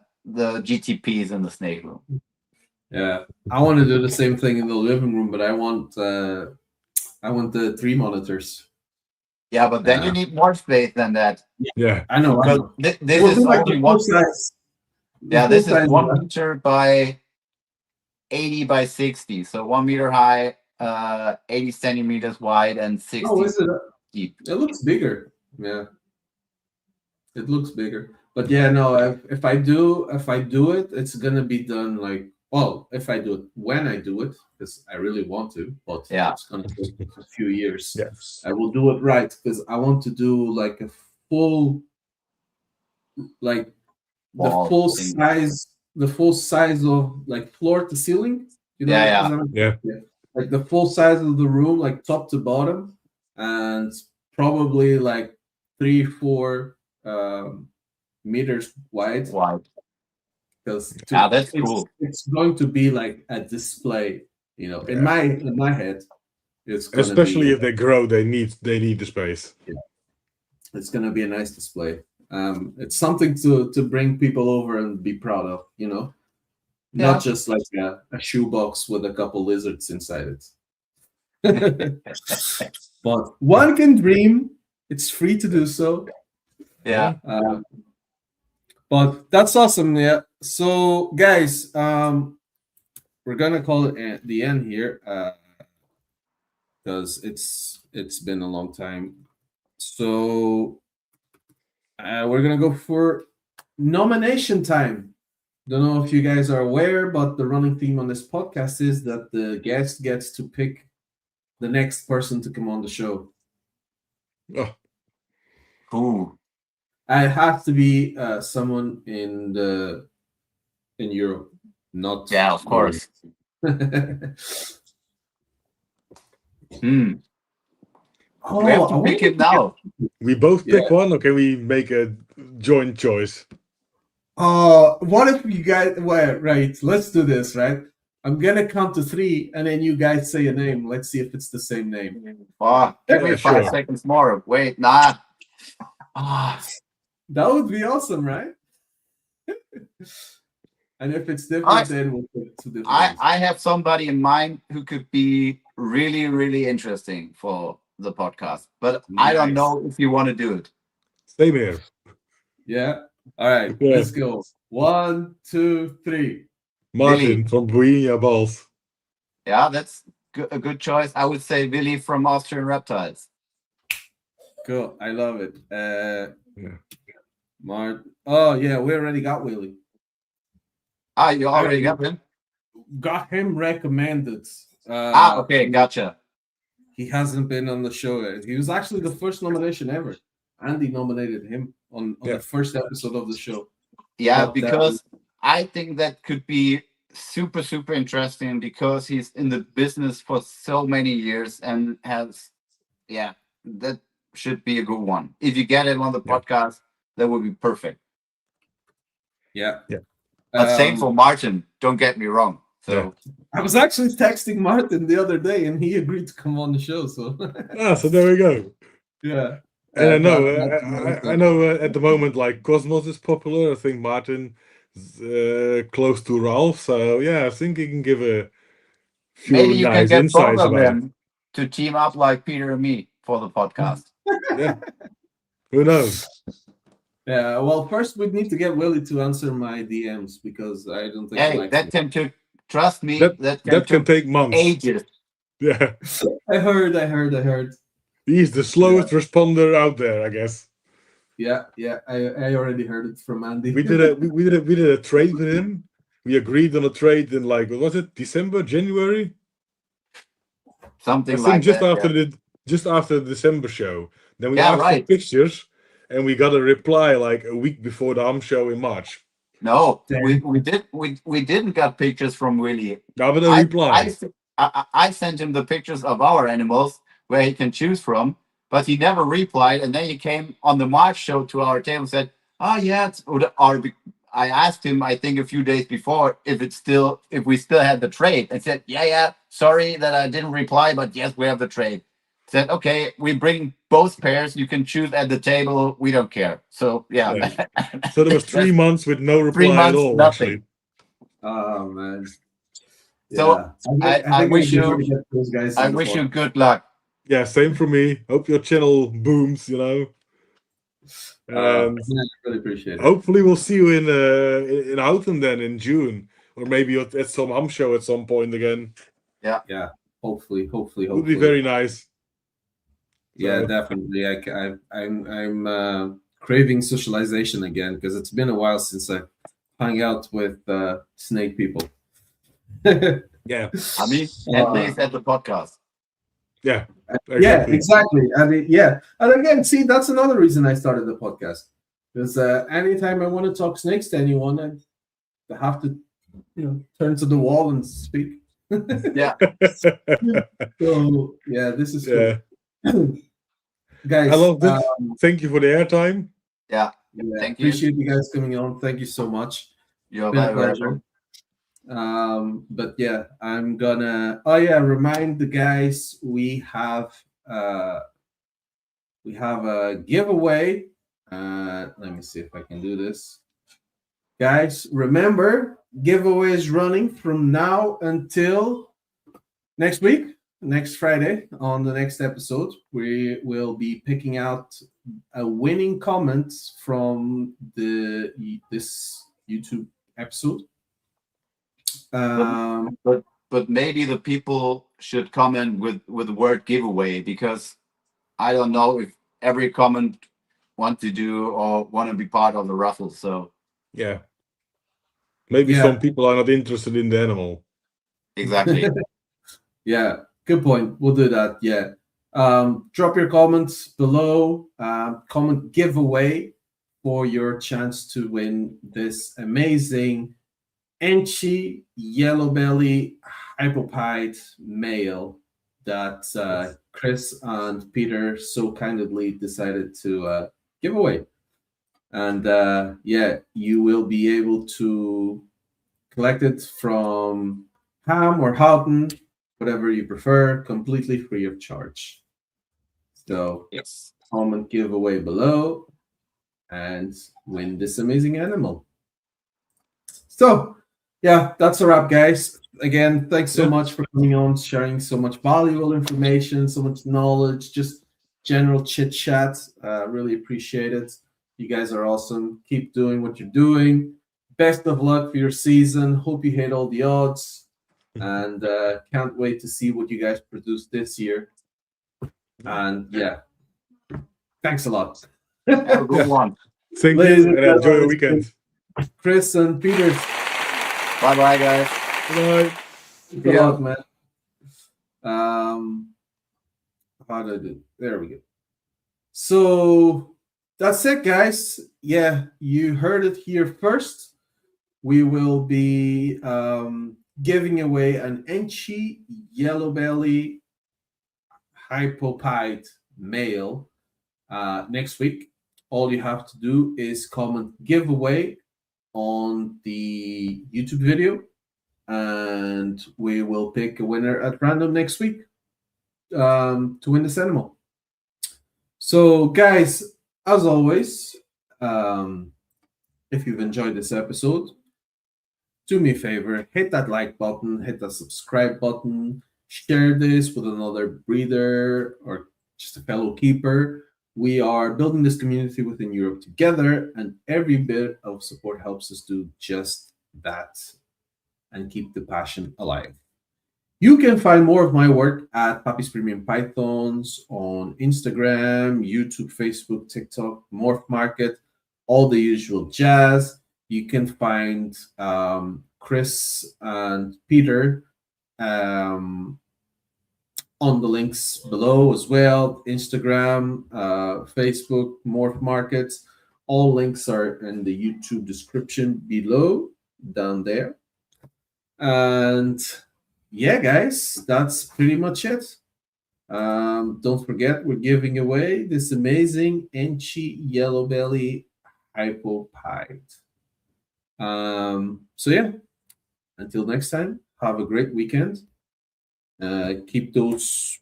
GTP is in the snake room. Yeah, I want to do the same thing in the living room, but I want the 3 monitors. Yeah, but then you Yeah. need more space than that. Yeah. I know. Because this We'll is do like only the full one. size. Yeah, Full this is size, 1 meter by 80 by 60. So 1 meter high, 80 centimeters wide, and 60 Oh, is it? deep. It looks bigger. Yeah, it looks bigger. But yeah, no. If I do it, it's gonna be done like, well, if I do it when I do it, because I really want to, but Yeah. it's gonna take a few years. Yes. I will do it right because I want to do like a full, like the Wall full thing. size of like floor to ceiling. You know, Yeah, does yeah. that- Yeah. like the full size of the room, like top to bottom, and probably like 3-4 meters wide. Wide. Because Yeah, that's cool. it's going to be like a display. You know, in my head, it's gonna Especially be if they grow, they need the space. it's gonna be a nice display. It's something to bring people over and be proud of. You know. Yeah. Not just like a shoebox with a couple lizards inside it. But one can dream. It's free to do so. Yeah. But that's awesome. Yeah. So, guys, we're gonna call it the end here because it's been a long time. So, we're gonna go for nomination time. Don't know if you guys are aware, but the running theme on this podcast is that the guest gets to pick the next person to come on the show. Oh, Ooh. I have to be someone in Europe, not Yeah, of course. Oh, We have I to wonder pick it now. we both pick Yeah. one, or can we make a joint choice? What if you guys? Well, right. Let's do this. Right. I'm gonna count to 3, and then you guys say a name. Let's see if it's the same name. Oh, give me Yeah, 5 sure. seconds more. Wait, nah. Ah, That would be awesome, right? And if it's different, then we'll put 2 different ones. I have somebody in mind who could be really, really interesting for the podcast, but I don't Nice. know if you want to do it. Same here. Yeah. All right. Yeah. Let's go. 1, 2, 3. Martin Willy. from Bohemia Balls. Yeah, that's a good choice. I would say Willy from Austrian Reptiles. Cool. I love it. Yeah. Oh yeah, we already got Willie. Ah, you already got him? Got him recommended. Okay, gotcha. He hasn't been on the show yet. He was actually the first nomination ever. Andy nominated him on Yeah. the first episode of the show. Yeah, But, because I think that could be super, super interesting because he's in the business for so many years and has, yeah, that should be a good one. If you get him on the Yeah. podcast, that would be perfect. Yeah. Yeah. But same for Martin, don't get me wrong. So I was actually texting Martin the other day and he agreed to come on the show. So So there we go. yeah. And I know, But- I know at the moment, like Cosmos is popular. I think Martin is close to Ralph. So yeah, I think he can give a few maybe you can nice get both insights of about it. them to team up like Peter and me for the podcast. Yeah. Who knows? Yeah, well, first we need to get Willie to answer my DMs because I don't think he Hey, likes that me. can take, trust me, That that can can take take months. ages. Yeah. I heard. He's the slowest responder out there, I guess. Yeah, I already heard it from Andy. We did a trade with him. We agreed on a trade in, like, what was it, December, January? Something I think like just that. after yeah. the December show. Then we Yeah, asked right. for pictures, and we got a reply like a week before the show in March. No, Damn. we didn't get pictures from Willie. Now, but a reply. I sent him the pictures of our animals where he can choose from, but he never replied. And then he came on the March show to our table and said, "Oh yeah," I asked him, I think a few days before, if we still had the trade, and said, "Yeah, sorry that I didn't reply, but yes, we have the trade." Said, "Okay, we bring both pairs. You can choose at the table. We don't care." So yeah. So there was 3 months with no reply 3 at months, all. nothing. Actually, Oh man. So, I wish think you- we get those guys I on the wish you phone. good luck. Yeah, same for me. Hope your channel booms, And I really appreciate it. hopefully we'll see you in Houten then in June. Or maybe at some ham show at some point again. Yeah, hopefully. Would be very nice. Yeah, So- definitely. I'm craving socialization again because it's been a while since I hung out with snake people. Yeah. I mean, at least at the podcast. Yeah. Yeah, exactly. And again, see, that's another reason I started the podcast. Because anytime I want to talk snakes to anyone, I have to, turn to the wall and speak. Yeah. So yeah, this is Yeah. cool. Guys, I love this. Thank you for the airtime. Yeah. yeah, Thank you. appreciate you guys coming on. Thank you so much. You're Been a very pleasure. welcome. But yeah, I'm gonna remind the guys we have a giveaway. Let me see if I can do this. Guys, remember, giveaway is running from now until next week, next Friday. On the next episode, we will be picking out a winning comment from this YouTube episode. But maybe the people should comment with the word giveaway, because I don't know if every comment want to do or want to be part of the raffle. So Yeah. Maybe some people are not interested in the animal. exactly. Yeah, good point. We'll do that. Yeah. Drop your comments below. Comment giveaway for your chance to win this amazing Enchi yellow belly hypopide male that Chris and Peter so kindly decided to give away. And you will be able to collect it from Ham or Houghton, whatever you prefer, completely free of charge. So Yes. comment giveaway below and win this amazing animal. So yeah, that's a wrap, guys. Again, thanks so much for coming on, sharing so much valuable information, so much knowledge, just general chit chat. Really appreciate it. You guys are awesome. Keep doing what you're doing. Best of luck for your season. Hope you hit all the odds. And can't wait to see what you guys produce this year. And yeah, thanks a lot. Have a good one. Thank Ladies you and and enjoy gentlemen, your weekend. Chris and Peter, Bye bye, guys. Bye. good luck, man. How did I do? There we go. So that's it, guys. Yeah, you heard it here first. We will be giving away an Enchi yellow belly hypopide male next week. All you have to do is comment giveaway on the YouTube video, and we will pick a winner at random next week to win this animal. So, guys, as always, if you've enjoyed this episode, do me a favor, hit that like button, hit that subscribe button, share this with another breeder or just a fellow keeper. We are building this community within Europe together, and every bit of support helps us do just that and keep the passion alive. You can find more of my work at Pappy's Premium Pythons on Instagram, YouTube, Facebook, TikTok, Morph Market, all the usual jazz. You can find Chris and Peter on the links below as well. Instagram, Facebook, Morph Markets. All links are in the YouTube description below, down there. And yeah, guys, that's pretty much it. Don't forget, we're giving away this amazing Enchi yellow belly hypopide. So yeah, until next time, have a great weekend. Keep those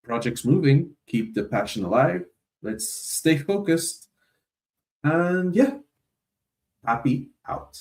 projects moving, keep the passion alive. Let's stay focused. And yeah, Pappy out.